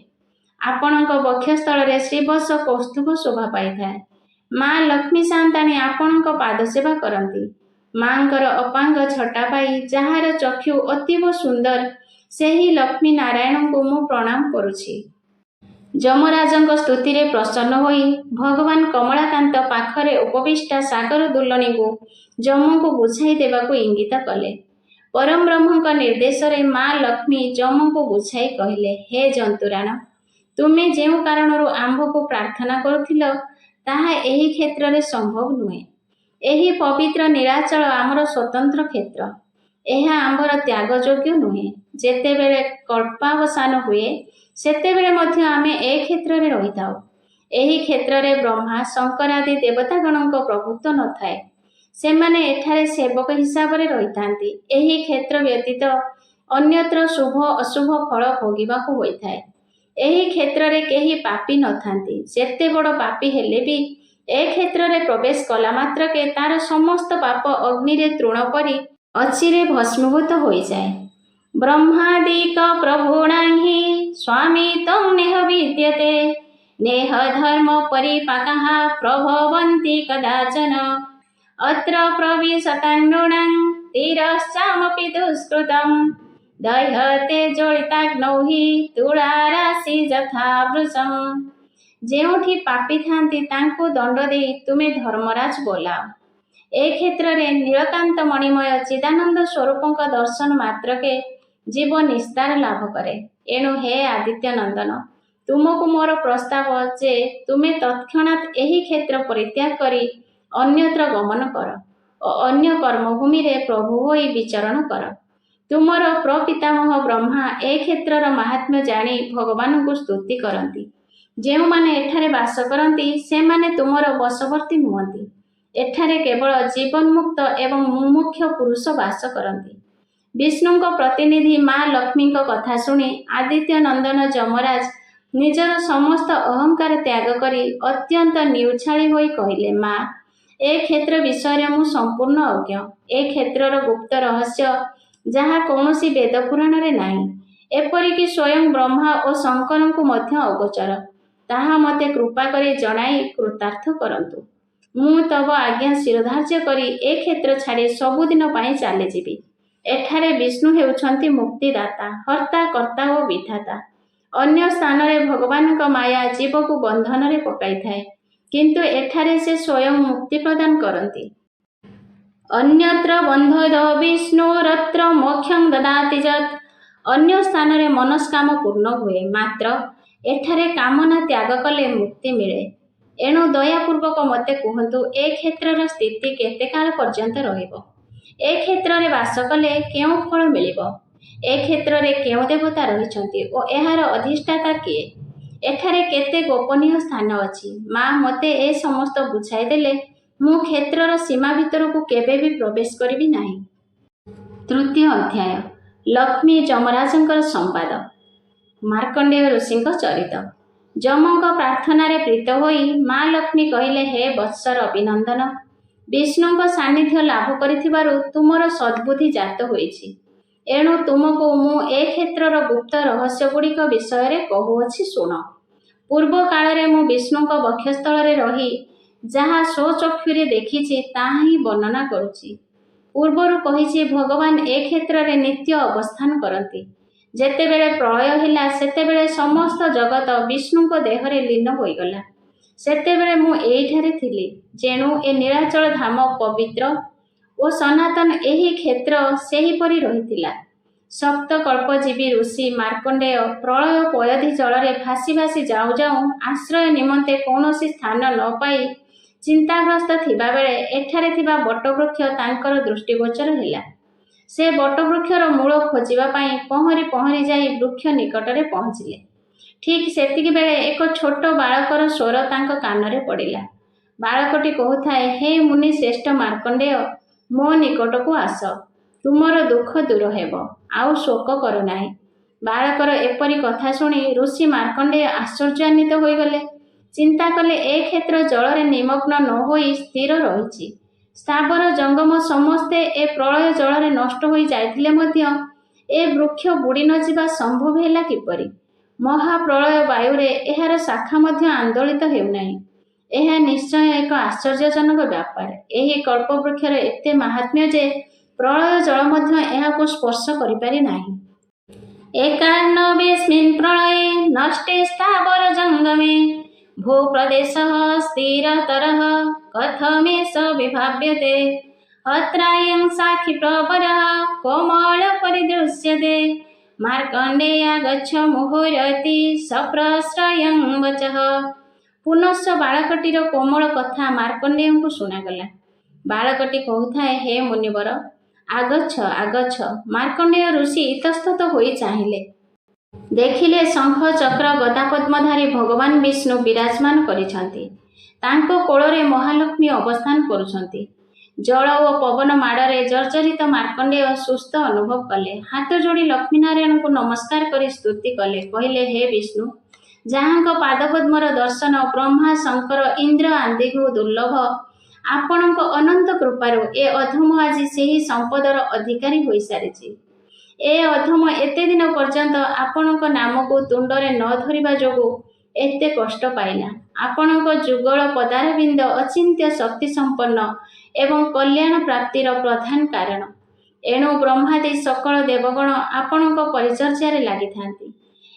ଆପଣଙ୍କ ବକ୍ଷସ୍ଥଳରେ ଶ୍ରୀବତ୍ସ କୌସ୍ତୁଭ ଶୋଭା ପାଇଥାଏ। ମା ଲକ୍ଷ୍ମୀ ସାନ୍ତାଣୀ ଆପଣଙ୍କ ପାଦସେବା କରନ୍ତି। ମାଙ୍କର ଅପାଙ୍ଗ ଝଟା ପାଇ ଯାହାର ଚକ୍ଷୁ ଅତୀବ ସୁନ୍ଦର, ସେହି ଲକ୍ଷ୍ମୀ ନାରାୟଣଙ୍କୁ ମୁଁ ପ୍ରଣାମ କରୁଛି। ଯମରାଜଙ୍କ ସ୍ତୁତିରେ ପ୍ରସନ୍ନ ହୋଇ ଭଗବାନ କମଳାକାନ୍ତ ପାଖରେ ଉପବିଷ୍ଟା ସାଗର ଦୁଲଣୀଙ୍କୁ ଯମଙ୍କୁ ବୁଝାଇ ଦେବାକୁ ଇଙ୍ଗିତ କଲେ। परम ब्रह्मଙ୍କ ନିର୍ଦ୍ଦେଶରେ ମା ଲକ୍ଷ୍ମୀ ଯମଙ୍କୁ ବୁଝାଇ କହିଲେ, ହେ ଜନ୍ତୁରାଣ, ତୁମେ ଯେଉଁ କାରଣରୁ ଆମ୍ଭକୁ ପ୍ରାର୍ଥନା କରୁଥିଲ ତାହା ଏହି କ୍ଷେତ୍ରରେ ସମ୍ଭବ ନୁହେଁ। ଏହି ପବିତ୍ର ନୀଳାଚଳ ଆମର ସ୍ୱତନ୍ତ୍ର କ୍ଷେତ୍ର। ଏହା ଆମ୍ଭର ତ୍ୟାଗଯୋଗ୍ୟ ନୁହେଁ। ଯେତେବେଳେ କଳ୍ପାବସାନ ହୁଏ ସେତେବେଳେ ମଧ୍ୟ ଆମେ ଏ କ୍ଷେତ୍ରରେ ରହିଥାଉ। ଏହି କ୍ଷେତ୍ରରେ ବ୍ରହ୍ମା ଶଙ୍କର ଆଦି ଦେବତାଗଣଙ୍କ ପ୍ରଭୁତ୍ୱ ନଥାଏ। ସେମାନେ ଏଠାରେ ସେବକ ହିସାବରେ ରହିଥାନ୍ତି। ଏହି କ୍ଷେତ୍ର ବ୍ୟତୀତ ଅନ୍ୟତ୍ର ଶୁଭ ଅଶୁଭ ଫଳ ଭୋଗିବାକୁ ହୋଇଥାଏ। ଏହି କ୍ଷେତ୍ରରେ କେହି ପାପୀ ନଥାନ୍ତି। ଯେତେ ବଡ଼ ପାପୀ ହେଲେ ବି ଏ କ୍ଷେତ୍ରରେ ପ୍ରବେଶ କଲା ମାତ୍ରକେ ତାର ସମସ୍ତ ପାପ ଅଗ୍ନିରେ ତୃଣ ପରି ଅଚିରେ ଭସ୍ମୀଭୂତ ହୋଇଯାଏ। ବ୍ରହ୍ମାଦିକ ପ୍ରଭୁଣାଂ ହି ସ୍ୱାମିତ୍ୱଂ ନେହ ବିଦ୍ୟତେ ନେହ ଧର୍ମ ପରିପାକଃ ପ୍ରଭବନ୍ତି କଦାଚନ ଅତ୍ର ପ୍ରବିଶତାଂ ନୃଣାଂ ତିରଶ୍ଚାମପି ଦୁଷ୍କୃତଂ ଦହ୍ୟତେ ଜ୍ୱଳିତାଗ୍ନୌ हि ତୁଳାରାଶି ଯଥା ବୃଷଂ। ଯେଉଁଠି ପାପୀ ଥାନ୍ତି ତାଙ୍କୁ ଦଣ୍ଡ ଦେଇ ତୁମେ ଧର୍ମରାଜ ବୋଲାଅ। ଏ କ୍ଷେତ୍ରରେ ନୀଳକାନ୍ତ ମଣିମୟ ଚିଦାନନ୍ଦ ସ୍ୱରୂପଙ୍କ ଦର୍ଶନ ମାତ୍ରକେ ଜୀବ ନିସ୍ତାର ଲାଭ କରେ। ଏଣୁ ହେ ଆଦିତ୍ୟ ନନ୍ଦନ, ତୁମକୁ ମୋର ପ୍ରସ୍ତାବ ଯେ ତୁମେ ତତ୍କ୍ଷଣାତ୍ ଏହି କ୍ଷେତ୍ର ପରିତ୍ୟାଗ କରି ଅନ୍ୟତ୍ର ଗମନ କର ଓ ଅନ୍ୟ କର୍ମଭୂମିରେ ପ୍ରଭୁ ହୋଇ ବିଚରଣ କର। ତୁମର ପ୍ରପିତାମହ ବ୍ରହ୍ମା ଏ କ୍ଷେତ୍ରର ମାହାତ୍ମ୍ୟ ଜାଣି ଭଗବାନଙ୍କୁ ସ୍ତୁତି କରନ୍ତି। ଯେଉଁମାନେ ଏଠାରେ ବାସ କରନ୍ତି ସେମାନେ ତୁମର ବଶବର୍ତ୍ତୀ ନୁହନ୍ତି। ଏଠାରେ କେବଳ ଜୀବନ୍ମୁକ୍ତ ଏବଂ ମୁମୁକ୍ଷ ପୁରୁଷ ବାସ କରନ୍ତି। ବିଷ୍ଣୁଙ୍କ ପ୍ରତିନିଧି ମା ଲକ୍ଷ୍ମୀଙ୍କ କଥା ଶୁଣି ଆଦିତ୍ୟ ନନ୍ଦନ ଯମରାଜ ନିଜର ସମସ୍ତ ଅହଙ୍କାର ତ୍ୟାଗ କରି ଅତ୍ୟନ୍ତ ନିଉଛାଳି ହୋଇ କହିଲେ, ମା, ଏ କ୍ଷେତ୍ର ବିଷୟରେ ମୁଁ ସମ୍ପୂର୍ଣ୍ଣ ଅଜ୍ଞ। ଏ କ୍ଷେତ୍ରର ଗୁପ୍ତ ରହସ୍ୟ ଯାହା କୌଣସି ବେଦ ପୁରାଣରେ ନାହିଁ, ଏପରିକି ସ୍ୱୟଂ ବ୍ରହ୍ମା ଓ ଶଙ୍କରଙ୍କୁ ମଧ୍ୟ ଅଗୋଚର, ତାହା ମୋତେ କୃପା କରି ଜଣାଇ କୃତାର୍ଥ କରନ୍ତୁ। ମୁଁ ତବ ଆଜ୍ଞା ଶିରୋଧାର୍ଯ୍ୟ କରି ଏ କ୍ଷେତ୍ର ଛାଡ଼ି ସବୁଦିନ ପାଇଁ ଚାଲିଯିବି। ଏଠାରେ ବିଷ୍ଣୁ ହେଉଛନ୍ତି ମୁକ୍ତିଦାତା, ହର୍ତ୍ତା କର୍ତ୍ତା ଓ ବିଧାତା। ଅନ୍ୟ ସ୍ଥାନରେ ଭଗବାନଙ୍କ ମାୟା ଜୀବକୁ ବନ୍ଧନରେ ପକାଇଥାଏ, କିନ୍ତୁ ଏଠାରେ ସେ ସ୍ୱୟଂ ମୁକ୍ତି ପ୍ରଦାନ କରନ୍ତି। ଅନ୍ୟତ୍ର ବନ୍ଧୋଦ ବିଷ୍ଣୁରତ୍ର ମୋକ୍ଷଂ ଦଦାତି ଯତ୍। ଅନ୍ୟ ସ୍ଥାନରେ ମନସ୍କାମ ପୂର୍ଣ୍ଣ ହୁଏ, ମାତ୍ର ଏଠାରେ କାମନା ତ୍ୟାଗ କଲେ ମୁକ୍ତି ମିଳେ। ଏଣୁ ଦୟାପୂର୍ବକ ମୋତେ କୁହନ୍ତୁ, ଏ କ୍ଷେତ୍ରର ସ୍ଥିତି କେତେ କାଳ ପର୍ଯ୍ୟନ୍ତ ରହିବ? ଏ କ୍ଷେତ୍ରରେ ବାସ କଲେ କେଉଁ ଫଳ ମିଳିବ? ଏ କ୍ଷେତ୍ରରେ କେଉଁ ଦେବତା ରହିଛନ୍ତି ଓ ଏହାର ଅଧିଷ୍ଠାତା କିଏ? ଏଠାରେ କେତେ ଗୋପନୀୟ ସ୍ଥାନ ଅଛି? ମା, ମୋତେ ଏ ସମସ୍ତ ବୁଝାଇ ଦେଲେ ମୁଁ କ୍ଷେତ୍ରର ସୀମା ଭିତରକୁ କେବେ ବି ପ୍ରବେଶ କରିବି ନାହିଁ। ତୃତୀୟ ଅଧ୍ୟାୟ। ଲକ୍ଷ୍ମୀ ଯମରାଜଙ୍କର ସମ୍ବାଦ। ମାର୍କଣ୍ଡେୟ ଋଷିଙ୍କ ଚରିତ। ଯମଙ୍କ ପ୍ରାର୍ଥନାରେ ପ୍ରୀତ ହୋଇ ମା ଲକ୍ଷ୍ମୀ କହିଲେ, ହେ ବତ୍ସର ଅଭିନନ୍ଦନ, ବିଷ୍ଣୁଙ୍କ ସାନ୍ନିଧ୍ୟ ଲାଭ କରିଥିବାରୁ ତୁମର ସଦ୍ବୁଦ୍ଧି ଜାତ ହୋଇଛି। ଏଣୁ ତୁମକୁ ମୁଁ ଏ କ୍ଷେତ୍ରର ଗୁପ୍ତ ରହସ୍ୟଗୁଡ଼ିକ ବିଷୟରେ କହୁଅଛି, ଶୁଣ। ପୂର୍ବ କାଳରେ ମୁଁ ବିଷ୍ଣୁଙ୍କ ବକ୍ଷସ୍ଥଳରେ ରହି ଯାହା ସ୍ୱଚକ୍ଷୁରେ ଦେଖିଛି ତାହା ହିଁ ବର୍ଣ୍ଣନା କରୁଛି। ପୂର୍ବରୁ କହିଛି, ଭଗବାନ ଏ କ୍ଷେତ୍ରରେ ନିତ୍ୟ ଅବସ୍ଥାନ କରନ୍ତି। ଯେତେବେଳେ ପ୍ରଳୟ ହେଲା ସେତେବେଳେ ସମସ୍ତ ଜଗତ ବିଷ୍ଣୁଙ୍କ ଦେହରେ ଲୀନ ହୋଇଗଲା। ସେତେବେଳେ ମୁଁ ଏଇଠାରେ ଥିଲି। ଯେଣୁ ଏ ନୀଳାଚଳ ଧାମ ପବିତ୍ର ଓ ସନାତନ, ଏହି କ୍ଷେତ୍ର ସେହିପରି ରହିଥିଲା। ସପ୍ତକଳ୍ପଜୀବୀ ଋଷି ମାର୍କଣ୍ଡେୟ ପ୍ରଳୟ ପୟୋଧି ଜଳରେ ଭାସି ଭାସି ଯାଉଁ ଯାଉଁ ଆଶ୍ରୟ ନିମନ୍ତେ କୌଣସି ସ୍ଥାନ ନ ପାଇ ଚିନ୍ତାଗ୍ରସ୍ତ ଥିବାବେଳେ ଏଠାରେ ଥିବା ବଟବୃକ୍ଷ ତାଙ୍କର ଦୃଷ୍ଟିଗୋଚର ହେଲା। ସେ ବଟବୃକ୍ଷର ମୂଳ ଖୋଜିବା ପାଇଁ ପହଁରି ପହଁରି ଯାଇ ବୃକ୍ଷ ନିକଟରେ ପହଞ୍ଚିଲେ। ଠିକ୍ ସେତିକିବେଳେ ଏକ ଛୋଟ ବାଳକର ସ୍ୱର ତାଙ୍କ କାନରେ ପଡ଼ିଲା। ବାଳକଟି କହୁଥାଏ, ହେ ମୁନି ଶ୍ରେଷ୍ଠ ମାର୍କଣ୍ଡେୟ, ମୋ ନିକଟକୁ ଆସ। ତୁମର ଦୁଃଖ ଦୂର ହେବ, ଆଉ ଶୋକ କର ନାହିଁ। ବାଳକର ଏପରି କଥା ଶୁଣି ଋଷି ମାର୍କଣ୍ଡେୟ ଆଶ୍ଚର୍ଯ୍ୟାନ୍ୱିତ ହୋଇଗଲେ। ଚିନ୍ତା କଲେ, ଏ କ୍ଷେତ୍ର ଜଳରେ ନିମଗ୍ନ ନ ହୋଇ ସ୍ଥିର ରହିଛି। ସ୍ଥାବର ଜଙ୍ଗମ ସମସ୍ତେ ଏ ପ୍ରଳୟ ଜଳରେ ନଷ୍ଟ ହୋଇ ଯାଇଥିଲେ ମଧ୍ୟ ଏ ବୃକ୍ଷ ବୁଡ଼ି ନ ଯିବା ସମ୍ଭବ ହେଲା କିପରି? ମହାପ୍ରଳୟ ବାୟୁରେ ଏହାର ଶାଖା ମଧ୍ୟ ଆନ୍ଦୋଳିତ ହେଉନାହିଁ। ଏହା ନିଶ୍ଚୟ ଏକ ଆଶ୍ଚର୍ଯ୍ୟଜନକ ବ୍ୟାପାର। ଏହି କଳ୍ପବୃକ୍ଷର ଏତେ ମାହାତ୍ମ୍ୟ ଯେ ପ୍ରଳୟ ଜଳ ମଧ୍ୟ ଏହାକୁ ସ୍ପର୍ଶ କରିପାରି ନାହିଁ। ଏକାନ୍ନବେସ୍ମିନ୍ ପ୍ରଳୟେ ନଷ୍ଟେ ସ୍ଥାବର ଜଙ୍ଗମେ ଭୂପ୍ରଦେଶଃ ସ୍ଥିରତରଃ କଥମେଷ ବିଭାବ୍ୟତେ अत्रायं साखी प्रवरः कोमलपरिदृश्यते मार्कण्डेया गच्छ मुहुरति सप्रश्रयं वचः। पुनश्च बालकटीर कोमल कथा मार्कण्डेय को शुणागला। बालकटी कहूଥାଏ, हे मुनिवर आगच्छ आगच्छ। मार्कण्डेय ऋषि इतस्तत होई चाहिଲେ। देखिले शंख चक्र गदा पद्मधारी भगवान विष्णु विराजमान करिछन्ति। तांको कोଳରେ महालक्ष्मी अवस्थान करुछन्ति। जल ओ पवन माड़े जर्जरित मार्कण्डेय सुस्थ अनुभव कले। हाथ जोड़ी लक्ष्मीनारायण को नमस्कार करी स्तुति कले। कहले, हे विष्णु, जहाँको पादपद्मर दर्शन ब्रह्मा शंकर इंद्र आदि को दुर्लभ, आपणक अनंत कृपारु ए अधम आज सेही संपदर अधिकारी होई सारिछि। ए अधम एते दिन पर्यंत आपणक नाम को तुंडरे न धरिबा जोगु एते कष्ट पाइला। आपणक जुगल पदारविंद अचिंत्य शक्ति संपन्न एवं कल्याण प्राप्तिर प्रधान कारण। एणु ब्रह्मादि सकल देवगण आपणक परिचर्यारे लागिथांती।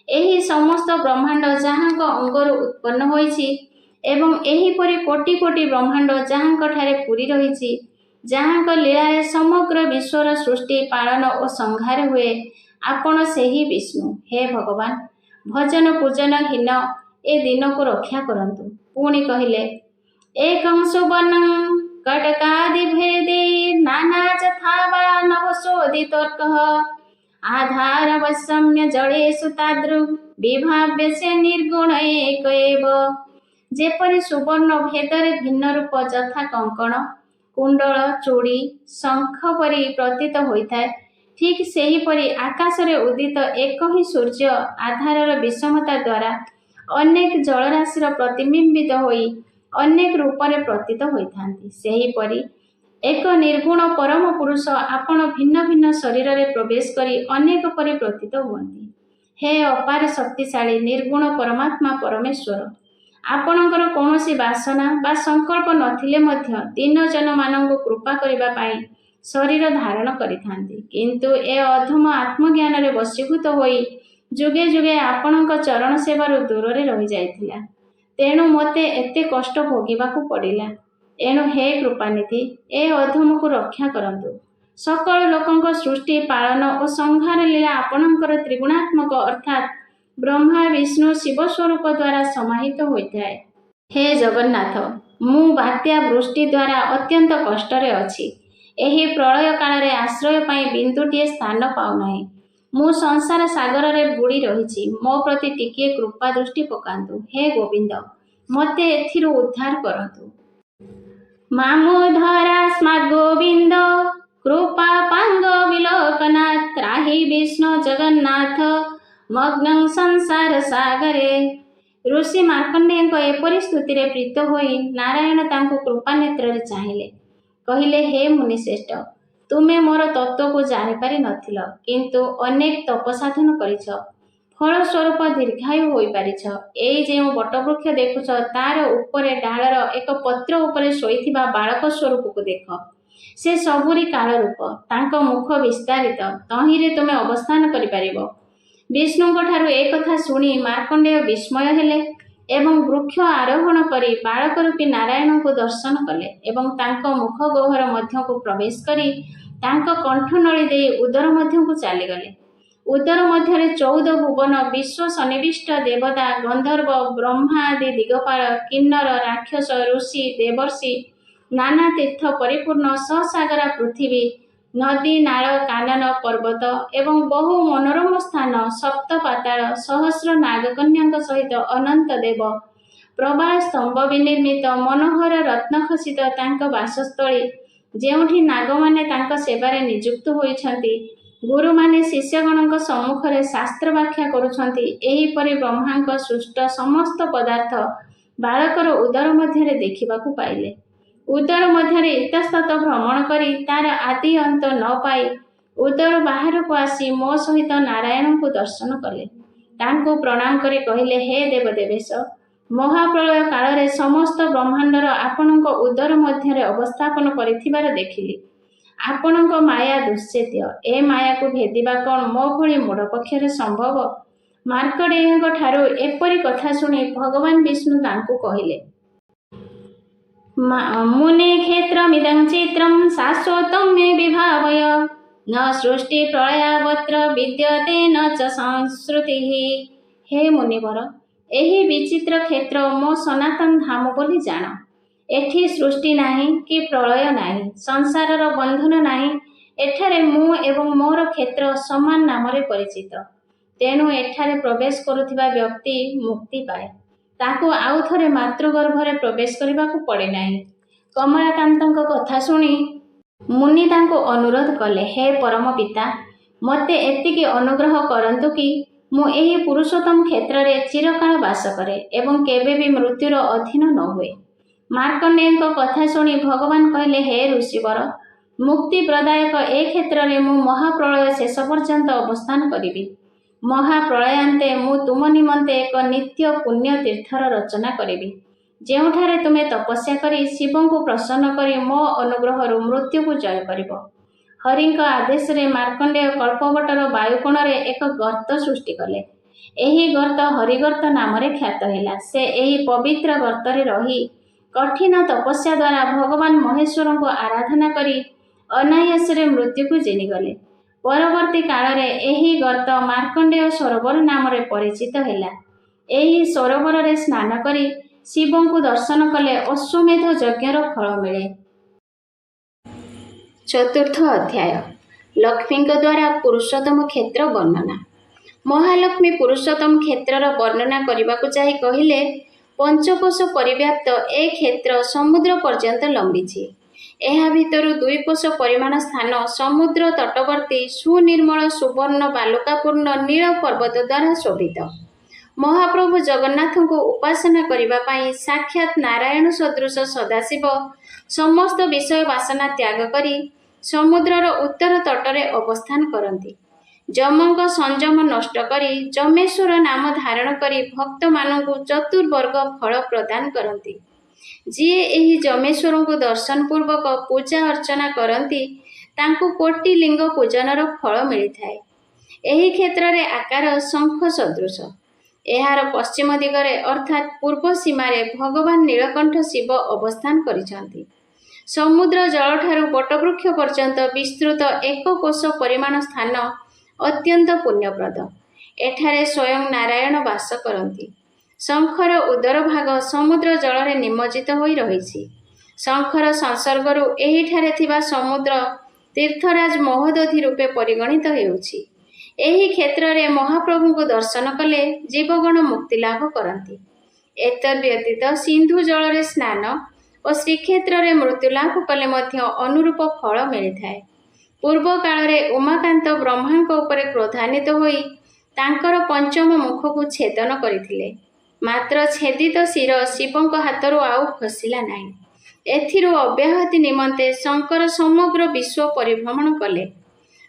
एही समस्त ब्रह्मांड जहाँक अंगरु उत्पन्न होइछि एवं एहीपरि कोटि कोटि ब्रह्मांड जहाँक ठारे पूरी रहिछि, जहाँक लीलारे समग्र विश्वर सृष्टि पालन और संहार हुए, आपण सेही विष्णु। हे भगवान, भजन पूजन हीन ए दिन को रक्षा करंतु। पुणी कहले, एकं सुवर्णं कटकादि भेदे नाना चथावा नवशोधितर्कः आधार वैषम्य जड़ेषु तादृक् विभाव्य से निर्गुण एक एव। जेपरि सुवर्ण भेदरे भिन्न रूप यथा कंकण कुंडल चूड़ी शंख परि प्रतीत होइଥାଏ, ठीक सेहीपरि आकाशरे उदित एक ही सूर्य आधारर विषमता द्वारा अनेक जलराशिर प्रतिबिंबित होई अनेक रूपरे प्रतीत होइथांती। सेहीपरि एक निर्गुण परम पुरुष आपण भिन्न भिन्न शरीर रे प्रवेश करी अनेक परि प्रतीत हुअन्ति। हे अपार शक्तिशाली निर्गुण परमात्मा परमेश्वर, आपणकर कौनसी वासना बा संकल्प नथिले मध्य तीन जन मानंगु कृपा करिबा पाई शरीर धारण करिथांती, किंतु ए अधम आत्मज्ञान रे वशीभूत होई जुगे जुगे आपणक चरण सेवारु दूर रे रहि जाइथिला। तेणु मते एते कष्ट भोगिबाकु पड़िला। एणु हे कृपानिधि, ए अधम को रक्षा करंतु। सकल लोकंक सृष्टि पालन और संहार लीला आपणकर त्रिगुणात्मक अर्थात ब्रह्मा विष्णु शिव स्वरूप द्वारा समाहित होता है। हे जगन्नाथ, मु बात्या वृष्टि द्वारा अत्यंत कष्टरे अछि। एही प्रलय काल रे आश्रय पाई बिंदुटीए स्थान पाउनाही। मु संसार सागर रे बुड़ी रहिछि। मो प्रति टिकिए कृपा दृष्टि पकांतु। हे गोविंद, मते एथिरु उद्धार करंतु। मामोधरास्मात् गोविंद कृपा पांग विलोकनाथ त्राहि विष्णु जगन्नाथ मग्नं संसार सागरे। ऋषि मार्कण्डेय एपरी स्तुति प्रीत होई नारायण तांको कृपा नेत्र चाहिए। कहले, हे मुनिश्रेष्ठ, तुमे मोर तत्व को जानिपारि नथिल, किंतु अनेक तपसाधन करिछ, फलस्वरूप दीर्घायु होई पारिछ। एई जेउ बटवृक्ष देखुछ तार उपरे डालर एक पत्र उपरे शोइथिबा बालक स्वरूप को देख। से सबुरी काल रूप, तांको मुख विस्तारित, तहिरे तुमे अवस्थान करि पारिबो। विष्णु ठारू एक कथा शुणी मार्कण्डेय विस्मय हेले एवं वृक्ष आरोहण करी बालक रूपी नारायण को दर्शन कले एवं तांको मुख गह्वर मध्य को प्रवेश करी तांको कंठ नली दे उदर मध्य को चलीगले। उदर मध्य 14 भुवन विश्व सन्निविष्ट देवता गंधर्व ब्रह्मा आदि दिगपाल किन्नर राक्षस ऋषि देवर्षि नाना तीर्थ परिपूर्ण सहसागरा पृथ्वी नदी नाल कानन पर्वत एवं बहु मनोरम स्थान सप्त पाताल सहस्र नागकन्या सहित अनंत देव प्रबाल स्तंभ विनिर्मित मनोहर रत्न खचित वासस्थली जेउठी नागमाने सेवारे नियुक्त होइछन्ति। गुरु माने शिष्यगणक सम्मुखरे शास्त्र व्याख्या करुछन्ति। एहीपरि ब्रह्मांक सृष्ट समस्त पदार्थ बालकर उदर मध्यरे देखिबाकु पाइले। उदर मध्यरे इतस्तत भ्रमण करी तार आदि अंत न पाई उदर बाहर को आसी मो सहित नारायण को दर्शन कले। तांको प्रणाम करी कहले, हे देवदेवेश, महाप्रलय काल रे समस्त ब्रह्मांडर आपणक उदर मध्यरे अवस्थापन करिथिबार देखिली। आपणक माया दुश्चेत्य। ए माया को भेदिबा कोन मो भली मूढ़ पक्षरे संभव? मार्कण्डेयଙ୍କ ଠାରୁ एपरी कथा शुणी भगवान विष्णु तांको कहिले, मुने क्षेत्रमिदं चित्रं शाश्वतं मे विभावय न सृष्टि प्रलयावत्र विद्यते न च संस्कृतिः। हे मुनिवर, ଏହି ବିଚିତ୍ର କ୍ଷେତ୍ର ମୋ ସନାତନ ଧାମ ବୋଲି ଜାଣ। ଏଠି ସୃଷ୍ଟି ନାହିଁ କି ପ୍ରଳୟ ନାହିଁ, ସଂସାରର ବନ୍ଧନ ନାହିଁ। ଏଠାରେ ମୁଁ ଏବଂ ମୋର କ୍ଷେତ୍ର ସମାନ ନାମରେ ପରିଚିତ। ତେଣୁ ଏଠାରେ ପ୍ରବେଶ କରୁଥିବା ବ୍ୟକ୍ତି ମୁକ୍ତି ପାଏ। ତାକୁ ଆଉ ଥରେ ମାତୃଗର୍ଭରେ ପ୍ରବେଶ କରିବାକୁ ପଡ଼େ ନାହିଁ। କମଳାକାନ୍ତଙ୍କ କଥା ଶୁଣି ମୁନି ତାଙ୍କୁ ଅନୁରୋଧ କଲେ, ହେ ପରମ ପିତା, ମୋତେ ଏତିକି ଅନୁଗ୍ରହ କରନ୍ତୁ କି ମୁଁ ଏହି ପୁରୁଷୋତ୍ତମ କ୍ଷେତ୍ରରେ ଚିରକାଳ ବାସ କରେ ଏବଂ କେବେ ବି ମୃତ୍ୟୁର ଅଧୀନ ନ ହୁଏ। ମାର୍କଣ୍ଡେୟଙ୍କ କଥା ଶୁଣି ଭଗବାନ କହିଲେ, ହେ ଋଷିବର, ମୁକ୍ତି ପ୍ରଦାୟକ ଏ କ୍ଷେତ୍ରରେ ମୁଁ ମହାପ୍ରଳୟ ଶେଷ ପର୍ଯ୍ୟନ୍ତ ଅବସ୍ଥାନ କରିବି। ମହାପ୍ରଳୟାନ୍ତେ ମୁଁ ତୁମ ନିମନ୍ତେ ଏକ ନିତ୍ୟ ପୁଣ୍ୟ ତୀର୍ଥର ରଚନା କରିବି, ଯେଉଁଠାରେ ତୁମେ ତପସ୍ୟା କରି ଶିବଙ୍କୁ ପ୍ରସନ୍ନ କରି ମୋ ଅନୁଗ୍ରହରୁ ମୃତ୍ୟୁକୁ ଜୟ କରିବ। ହରିଙ୍କ ଆଦେଶରେ ମାର୍କଣ୍ଡେୟ କଳ୍ପବଟର ବାୟୁକୋଣରେ ଏକ ଗର୍ତ୍ତ ସୃଷ୍ଟି କଲେ। ଏହି ଗର୍ତ୍ତ ହରିଗର୍ତ୍ତ ନାମରେ ଖ୍ୟାତ ହେଲା। ସେ ଏହି ପବିତ୍ର ଗର୍ତ୍ତରେ ରହି କଠିନ ତପସ୍ୟା ଦ୍ୱାରା ଭଗବାନ ମହେଶ୍ୱରଙ୍କୁ ଆରାଧନା କରି ଅନାୟାସରେ ମୃତ୍ୟୁକୁ ଜିଣିଗଲେ। ପରବର୍ତ୍ତୀ କାଳରେ ଏହି ଗର୍ତ୍ତ ମାର୍କଣ୍ଡେୟ ସରୋବର ନାମରେ ପରିଚିତ ହେଲା। ଏହି ସରୋବରରେ ସ୍ନାନ କରି ଶିବଙ୍କୁ ଦର୍ଶନ କଲେ ଅଶ୍ୱମେଧ ଯଜ୍ଞର ଫଳ ମିଳେ। ଚତୁର୍ଥ ଅଧ୍ୟାୟ, ଲକ୍ଷ୍ମୀଙ୍କ ଦ୍ୱାରା ପୁରୁଷୋତ୍ତମ କ୍ଷେତ୍ର ବର୍ଣ୍ଣନା। ମହାଲକ୍ଷ୍ମୀ ପୁରୁଷୋତ୍ତମ କ୍ଷେତ୍ରର ବର୍ଣ୍ଣନା କରିବାକୁ ଯାଇ କହିଲେ, ପଞ୍ଚକୋଶ ପରିବ୍ୟାପ୍ତ ଏ କ୍ଷେତ୍ର ସମୁଦ୍ର ପର୍ଯ୍ୟନ୍ତ ଲମ୍ବିଛି। ଏହା ଭିତରୁ 2 କୋଶ ପରିମାଣ ସ୍ଥାନ ସମୁଦ୍ର ତଟବର୍ତ୍ତୀ ସୁନିର୍ମଳ ସୁବର୍ଣ୍ଣ ବାଲୁକାପୂର୍ଣ୍ଣ ନୀଳ ପର୍ବତ ଦ୍ୱାରା ଶୋଭିତ। ମହାପ୍ରଭୁ ଜଗନ୍ନାଥଙ୍କୁ ଉପାସନା କରିବା ପାଇଁ ସାକ୍ଷାତ ନାରାୟଣ ସଦୃଶ ସଦାଶିବ ସମସ୍ତ ବିଷୟ ବାସନା ତ୍ୟାଗ କରି ସମୁଦ୍ରର ଉତ୍ତର ତଟରେ ଅବସ୍ଥାନ କରନ୍ତି। ଯମଙ୍କ ସଂଯମ ନଷ୍ଟ କରି ଯମେଶ୍ୱର ନାମ ଧାରଣ କରି ଭକ୍ତମାନଙ୍କୁ ଚତୁର୍ବର୍ଗ ଫଳ ପ୍ରଦାନ କରନ୍ତି। ଯିଏ ଏହି ଯମେଶ୍ୱରଙ୍କୁ ଦର୍ଶନ ପୂର୍ବକ ପୂଜା ଅର୍ଚ୍ଚନା କରନ୍ତି, ତାଙ୍କୁ କୋଟି ଲିଙ୍ଗ ପୂଜନର ଫଳ ମିଳିଥାଏ। ଏହି କ୍ଷେତ୍ରରେ ଆକାର ଶଙ୍ଖ ସଦୃଶ। ଏହାର ପଶ୍ଚିମ ଦିଗରେ ଅର୍ଥାତ୍ ପୂର୍ବ ସୀମାରେ ଭଗବାନ ନୀଳକଣ୍ଠ ଶିବ ଅବସ୍ଥାନ କରିଛନ୍ତି। ସମୁଦ୍ର ଜଳଠାରୁ ବଟବୃକ୍ଷ ପର୍ଯ୍ୟନ୍ତ ବିସ୍ତୃତ 1 କୋଶ ପରିମାଣ ସ୍ଥାନ ଅତ୍ୟନ୍ତ ପୁଣ୍ୟପ୍ରଦ। ଏଠାରେ ସ୍ୱୟଂ ନାରାୟଣ ବାସ କରନ୍ତି। ଶଙ୍ଖର ଉଦର ଭାଗ ସମୁଦ୍ର ଜଳରେ ନିମଜ୍ଜିତ ହୋଇ ରହିଛି। ଶଙ୍ଖର ସଂସର୍ଗରୁ ଏହିଠାରେ ଥିବା ସମୁଦ୍ର ତୀର୍ଥରାଜ ମହୋଦଧି ରୂପେ ପରିଗଣିତ ହେଉଛି। ଏହି କ୍ଷେତ୍ରରେ ମହାପ୍ରଭୁଙ୍କୁ ଦର୍ଶନ କଲେ ଜୀବଗଣ ମୁକ୍ତି ଲାଭ କରନ୍ତି। ଏତଦ୍‌ବ୍ୟତୀତ ସିନ୍ଧୁ ଜଳରେ ସ୍ନାନ ଓ ଶ୍ରୀକ୍ଷେତ୍ରରେ ମୃତ୍ୟୁ ଲାଭ କଲେ ମଧ୍ୟ ଅନୁରୂପ ଫଳ ମିଳିଥାଏ। ପୂର୍ବ କାଳରେ ଉମାକାନ୍ତ ବ୍ରହ୍ମାଙ୍କ ଉପରେ କ୍ରୋଧାନ୍ୱିତ ହୋଇ ତାଙ୍କର ପଞ୍ଚମ ମୁଖକୁ ଛେଦନ କରିଥିଲେ। ମାତ୍ର ଛେଦିତ ଶିର ଶିବଙ୍କ ହାତରୁ ଆଉ ଖସିଲା ନାହିଁ। ଏଥିରୁ ଅବ୍ୟାହତି ନିମନ୍ତେ ଶଙ୍କର ସମଗ୍ର ବିଶ୍ୱ ପରିଭ୍ରମଣ କଲେ।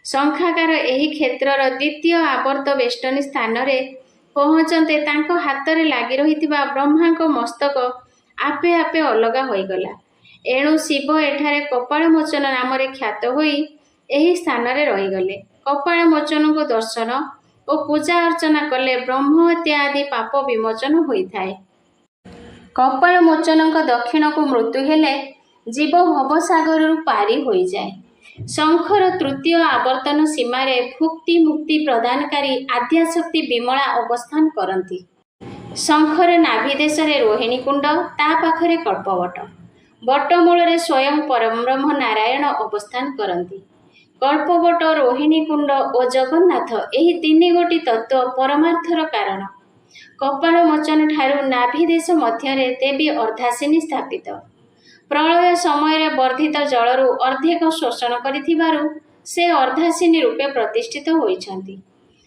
ଶଙ୍ଖାକାର ଏହି କ୍ଷେତ୍ରର ଦ୍ୱିତୀୟ ଆବର୍ତ୍ତ ବେଷ୍ଟନୀ ସ୍ଥାନରେ ପହଞ୍ଚନ୍ତେ ତାଙ୍କ ହାତରେ ଲାଗି ରହିଥିବା ବ୍ରହ୍ମାଙ୍କ ମସ୍ତକ ଆପେ ଆପେ ଅଲଗା ହୋଇଗଲା। ଏଣୁ ଶିବ ଏଠାରେ କପାଳମୋଚନ ନାମରେ ଖ୍ୟାତ ହୋଇ ଏହି ସ୍ଥାନରେ ରହିଗଲେ। କପାଳମୋଚନଙ୍କୁ ଦର୍ଶନ ଓ ପୂଜା ଅର୍ଚ୍ଚନା କଲେ ବ୍ରହ୍ମହତ୍ୟା ଆଦି ପାପ ବିମୋଚନ ହୋଇଥାଏ। କପାଳମୋଚନଙ୍କ ଦକ୍ଷିଣକୁ ମୃତ୍ୟୁ ହେଲେ ଜୀବ ଭବସାଗରରୁ ପାରି ହୋଇଯାଏ। ଶଙ୍ଖର ତୃତୀୟ ଆବର୍ତ୍ତନ ସୀମାରେ ଭୁକ୍ତି ମୁକ୍ତି ପ୍ରଦାନକାରୀ ଆଦ୍ୟାଶକ୍ତି ବିମଳା ଅବସ୍ଥାନ କରନ୍ତି। ଶଙ୍ଖର ନାଭି ଦେଶରେ ରୋହିଣୀ କୁଣ୍ଡ, ତା ପାଖରେ କଳ୍ପବଟ। ବଟମୂଳରେ ସ୍ୱୟଂ ପରବ୍ରହ୍ମ ନାରାୟଣ ଅବସ୍ଥାନ କରନ୍ତି। କଳ୍ପବଟ, ରୋହିଣୀ କୁଣ୍ଡ ଓ ଜଗନ୍ନାଥ ଏହି 3 ଗୋଟି ତତ୍ତ୍ୱ ପରମାର୍ଥର କାରଣ। କପାଳମୋଚନ ଠାରୁ ନାଭି ଦେଶ ମଧ୍ୟରେ ଦେବୀ ଅର୍ଦ୍ଧାସିନୀ ସ୍ଥାପିତ। ପ୍ରଳୟ ସମୟରେ ବର୍ଦ୍ଧିତ ଜଳରୁ ଅର୍ଦ୍ଧେକ ଶୋଷଣ କରିଥିବାରୁ ସେ ଅର୍ଦ୍ଧାସିନୀ ରୂପେ ପ୍ରତିଷ୍ଠିତ ହୋଇଛନ୍ତି।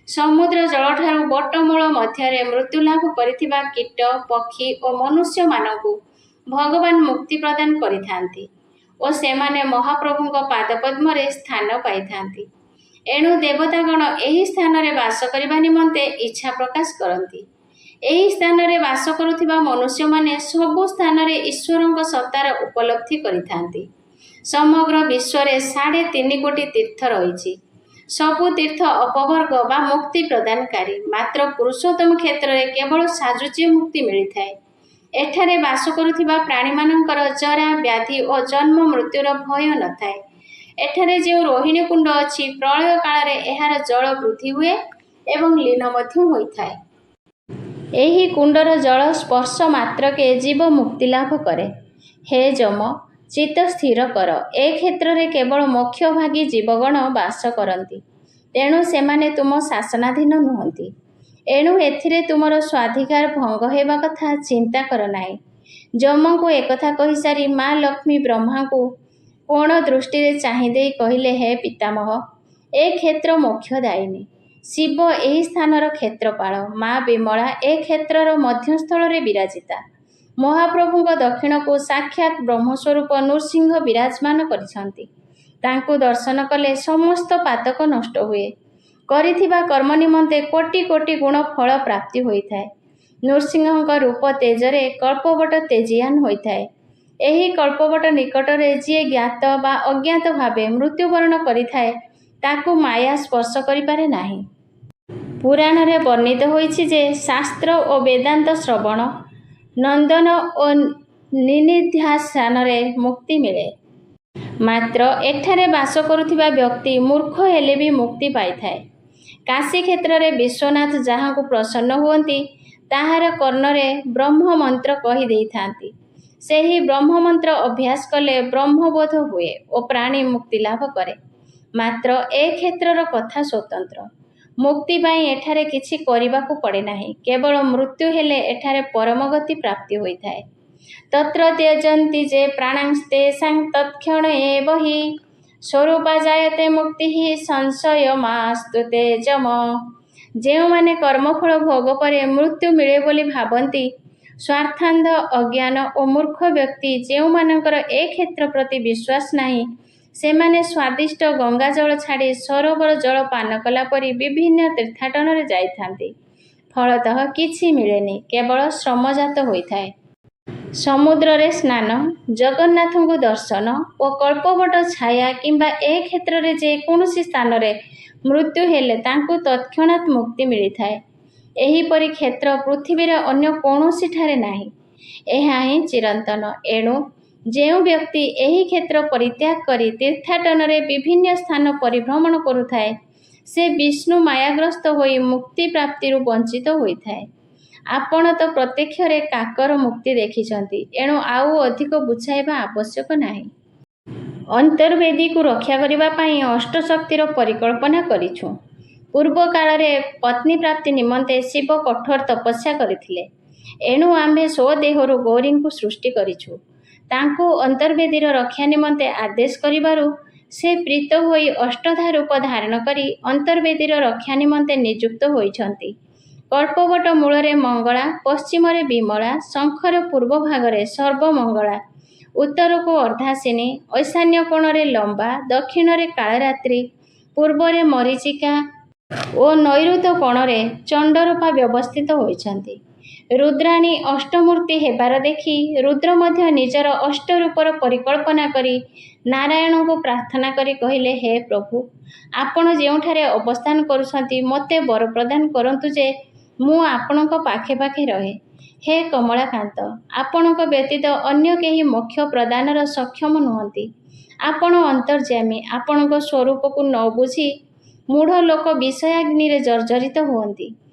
ସମୁଦ୍ର ଜଳଠାରୁ ବଟମୂଳ ମଧ୍ୟରେ ମୃତ୍ୟୁଲାଭ କରିଥିବା କୀଟ, ପକ୍ଷୀ ଓ ମନୁଷ୍ୟମାନଙ୍କୁ ଭଗବାନ ମୁକ୍ତି ପ୍ରଦାନ କରିଥାନ୍ତି ଓ ସେମାନେ ମହାପ୍ରଭୁଙ୍କ ପାଦପଦ୍ମରେ ସ୍ଥାନ ପାଇଥାନ୍ତି। ଏଣୁ ଦେବତାଗଣ ଏହି ସ୍ଥାନରେ ବାସ କରିବା ନିମନ୍ତେ ଇଚ୍ଛା ପ୍ରକାଶ କରନ୍ତି। ଏହି ସ୍ଥାନରେ ବାସ କରୁଥିବା ମନୁଷ୍ୟମାନେ ସବୁ ସ୍ଥାନରେ ଈଶ୍ୱରଙ୍କ ସତ୍ତାର ଉପଲବ୍ଧି କରିଥାନ୍ତି। ସମଗ୍ର ବିଶ୍ୱରେ 3.5 କୋଟି ତୀର୍ଥ ରହିଛି। ସବୁ ତୀର୍ଥ ଅପବର୍ଗ ବା ମୁକ୍ତି ପ୍ରଦାନକାରୀ। ମାତ୍ର ପୁରୁଷୋତ୍ତମ କ୍ଷେତ୍ରରେ କେବଳ ସାଯୁଜ୍ୟ ମୁକ୍ତି ମିଳିଥାଏ। ଏଠାରେ ବାସ କରୁଥିବା ପ୍ରାଣୀମାନଙ୍କର ଜରା ବ୍ୟାଧି ଓ ଜନ୍ମ ମୃତ୍ୟୁର ଭୟ ନଥାଏ। ଏଠାରେ ଯେଉଁ ରୋହିଣୀ କୁଣ୍ଡ ଅଛି, ପ୍ରଳୟ କାଳରେ ଏହାର ଜଳ ବୃଦ୍ଧି ହୁଏ ଏବଂ ଲୀନ ମଧ୍ୟ ହୋଇଥାଏ। ଏହି କୁଣ୍ଡର ଜଳ ସ୍ପର୍ଶ ମାତ୍ରକେ ଜୀବ ମୁକ୍ତି ଲାଭ କରେ। ହେ ଯମ, ଚିତ୍ତ ସ୍ଥିର କର। ଏ କ୍ଷେତ୍ରରେ କେବଳ ମୋକ୍ଷଭାଗୀ ଜୀବଗଣ ବାସ କରନ୍ତି, ତେଣୁ ସେମାନେ ତୁମ ଶାସନାଧୀନ ନୁହନ୍ତି। ଏଣୁ ଏଥିରେ ତୁମର ସ୍ୱାଧିକାର ଭଙ୍ଗ ହେବା କଥା ଚିନ୍ତା କର ନାହିଁ। ଯମଙ୍କୁ ଏକଥା କହିସାରି ମା ଲକ୍ଷ୍ମୀ ବ୍ରହ୍ମାଙ୍କୁ କୋଣ ଦୃଷ୍ଟିରେ ଚାହିଁ ଦେଇ କହିଲେ, ହେ ପିତାମହ, ଏ କ୍ଷେତ୍ର ମୋକ୍ଷଦାୟିନୀ। ଶିବ ଏହି ସ୍ଥାନର କ୍ଷେତ୍ରପାଳ। ମା ବିମଳା ଏ କ୍ଷେତ୍ରର ମଧ୍ୟସ୍ଥଳରେ ବିରାଜିତା। ମହାପ୍ରଭୁଙ୍କ ଦକ୍ଷିଣକୁ ସାକ୍ଷାତ ବ୍ରହ୍ମସ୍ୱରୂପ ନୃସିଂହ ବିରାଜମାନ କରିଛନ୍ତି। ତାଙ୍କୁ ଦର୍ଶନ କଲେ ସମସ୍ତ ପାତକ ନଷ୍ଟ ହୁଏ। କରିଥିବା କର୍ମ ନିମନ୍ତେ କୋଟି କୋଟି ଗୁଣ ଫଳ ପ୍ରାପ୍ତି ହୋଇଥାଏ। ନୃସିଂହଙ୍କ ରୂପ ତେଜରେ କଳ୍ପବଟ ତେଜିୟାନ ହୋଇଥାଏ। ଏହି କଳ୍ପବଟ ନିକଟରେ ଯିଏ ଜ୍ଞାତ ବା ଅଜ୍ଞାତ ଭାବେ ମୃତ୍ୟୁବରଣ କରିଥାଏ, ତାକୁ ମାୟା ସ୍ପର୍ଶ କରିପାରେ ନାହିଁ। ପୁରାଣରେ ବର୍ଣ୍ଣିତ ହୋଇଛି ଯେ ଶାସ୍ତ୍ର ଓ ବେଦାନ୍ତ ଶ୍ରବଣ, ନନ୍ଦନ ଓ ନିନିଧ୍ୟାସନରେ ମୁକ୍ତି ମିଳେ। ମାତ୍ର ଏଠାରେ ବାସ କରୁଥିବା ବ୍ୟକ୍ତି ମୂର୍ଖ ହେଲେ ବି ମୁକ୍ତି ପାଇଥାଏ। କାଶୀ କ୍ଷେତ୍ରରେ ବିଶ୍ୱନାଥ ଯାହାଙ୍କୁ ପ୍ରସନ୍ନ ହୁଅନ୍ତି, ତାହାର କର୍ଣ୍ଣରେ ବ୍ରହ୍ମମନ୍ତ୍ର କହି ଦେଇଥାନ୍ତି। ସେହି ବ୍ରହ୍ମମନ୍ତ୍ର ଅଭ୍ୟାସ କଲେ ବ୍ରହ୍ମବୋଧ ହୁଏ ଓ ପ୍ରାଣୀ ମୁକ୍ତି ଲାଭ କରେ। ମାତ୍ର ଏ କ୍ଷେତ୍ରର କଥା ସ୍ୱତନ୍ତ୍ର। ମୁକ୍ତି ପାଇଁ ଏଠାରେ କିଛି କରିବାକୁ ପଡ଼େ ନାହିଁ। କେବଳ ମୃତ୍ୟୁ ହେଲେ ଏଠାରେ ପରମଗତି ପ୍ରାପ୍ତି ହୋଇଥାଏ। ତତ୍ର ତ୍ୟଜନ୍ତି ଯେ ପ୍ରାଣାଂସ୍ତେଷାଂ ତତ୍କ୍ଷଣ ଏବ ହି ସ୍ୱରୂପା ଜାୟତେ ମୁକ୍ତି ସଂଶୟମାସ୍ତୁ ତେ ଯମ। ଯେଉଁମାନେ କର୍ମଫଳ ଭୋଗ ପରେ ମୃତ୍ୟୁ ମିଳେ ବୋଲି ଭାବନ୍ତି, ସ୍ୱାର୍ଥାନ୍ଧ, ଅଜ୍ଞାନ ଓ ମୂର୍ଖ ବ୍ୟକ୍ତି ଯେଉଁମାନଙ୍କର ଏ କ୍ଷେତ୍ର ପ୍ରତି ବିଶ୍ୱାସ ନାହିଁ, ସେମାନେ ସ୍ୱାଦିଷ୍ଟ ଗଙ୍ଗାଜଳ ଛାଡ଼ି ସରୋବର ଜଳ ପାନ କଲା ପରି ବିଭିନ୍ନ ତୀର୍ଥାଟନରେ ଯାଇଥାନ୍ତି। ଫଳତଃ କିଛି ମିଳେନି, କେବଳ ଶ୍ରମଜାତ ହୋଇଥାଏ। ସମୁଦ୍ରରେ ସ୍ନାନ, ଜଗନ୍ନାଥଙ୍କୁ ଦର୍ଶନ ଓ କଳ୍ପବଟ ଛାୟା କିମ୍ବା ଏ କ୍ଷେତ୍ରରେ ଯେକୌଣସି ସ୍ଥାନରେ ମୃତ୍ୟୁ ହେଲେ ତାଙ୍କୁ ତତ୍କ୍ଷଣାତ୍ ମୁକ୍ତି ମିଳିଥାଏ। ଏହିପରି କ୍ଷେତ୍ର ପୃଥିବୀରେ ଅନ୍ୟ କୌଣସିଠାରେ ନାହିଁ। ଏହା ହିଁ ଚିରନ୍ତନ। ଏଣୁ ଯେଉଁ ବ୍ୟକ୍ତି ଏହି କ୍ଷେତ୍ର ପରିତ୍ୟାଗ କରି ତୀର୍ଥାଟନରେ ବିଭିନ୍ନ ସ୍ଥାନ ପରିଭ୍ରମଣ କରୁଥାଏ, ସେ ବିଷ୍ଣୁ ମାୟାଗ୍ରସ୍ତ ହୋଇ ମୁକ୍ତି ପ୍ରାପ୍ତିରୁ ବଞ୍ଚିତ ହୋଇଥାଏ। ଆପଣ ତ ପ୍ରତ୍ୟକ୍ଷରେ କାକର ମୁକ୍ତି ଦେଖିଛନ୍ତି, ଏଣୁ ଆଉ ଅଧିକ ବୁଝାଇବା ଆବଶ୍ୟକ ନାହିଁ। ଅନ୍ତର୍ବେଦୀକୁ ରକ୍ଷା କରିବା ପାଇଁ ଅଷ୍ଟଶକ୍ତିର ପରିକଳ୍ପନା କରିଛୁ। ପୂର୍ବ କାଳରେ ପତ୍ନୀ ପ୍ରାପ୍ତି ନିମନ୍ତେ ଶିବ କଠୋର ତପସ୍ୟା କରିଥିଲେ। ଏଣୁ ଆମ୍ଭେ ସ୍ୱଦେହରୁ ଗୌରୀଙ୍କୁ ସୃଷ୍ଟି କରିଛୁ। ତାଙ୍କୁ ଅନ୍ତର୍ବେଦୀର ରକ୍ଷା ନିମନ୍ତେ ଆଦେଶ କରିବାରୁ ସେ ପ୍ରୀତ ହୋଇ ଅଷ୍ଟଧା ରୂପ ଧାରଣ କରି ଅନ୍ତର୍ବେଦୀର ରକ୍ଷା ନିମନ୍ତେ ନିଯୁକ୍ତ ହୋଇଛନ୍ତି। କଳ୍ପବଟ ମୂଳରେ ମଙ୍ଗଳା, ପଶ୍ଚିମରେ ବିମଳା, ଶଙ୍ଖର ପୂର୍ବ ଭାଗରେ ସର୍ବମଙ୍ଗଳା, ଉତ୍ତରକୁ ଅର୍ଦ୍ଧାସିନୀ, ଐଶାନ୍ୟ କୋଣରେ ଲମ୍ବା, ଦକ୍ଷିଣରେ କାଳରାତ୍ରି, ପୂର୍ବରେ ମରୀଚିକା ଓ ନୈಋତ କୋଣରେ ଚଣ୍ଡରୂପା ବ୍ୟବସ୍ଥିତ ହୋଇଛନ୍ତି। ରୁଦ୍ରାଣୀ ଅଷ୍ଟମୂର୍ତ୍ତି ହେବାର ଦେଖି ରୁଦ୍ର ମଧ୍ୟ ନିଜର ଅଷ୍ଟରୂପର ପରିକଳ୍ପନା କରି ନାରାୟଣଙ୍କୁ ପ୍ରାର୍ଥନା କରି କହିଲେ, ହେ ପ୍ରଭୁ, ଆପଣ ଯେଉଁଠାରେ ଅବସ୍ଥାନ କରୁଛନ୍ତି, ମୋତେ ବର ପ୍ରଦାନ କରନ୍ତୁ ଯେ ମୁଁ ଆପଣଙ୍କ ପାଖେ ପାଖେ ରହେ। ହେ କମଳାକାନ୍ତ, ଆପଣଙ୍କ ବ୍ୟତୀତ ଅନ୍ୟ କେହି ମୋକ୍ଷ ପ୍ରଦାନର ସକ୍ଷମ ନୁହନ୍ତି। ଆପଣ ଅନ୍ତର୍ଯ୍ୟାମୀ। ଆପଣଙ୍କ ସ୍ୱରୂପକୁ ନ ବୁଝି ମୂଢ଼ ଲୋକ ବିଷୟାଗ୍ନିରେ ଜର୍ଜରିତ ହୁଅନ୍ତି।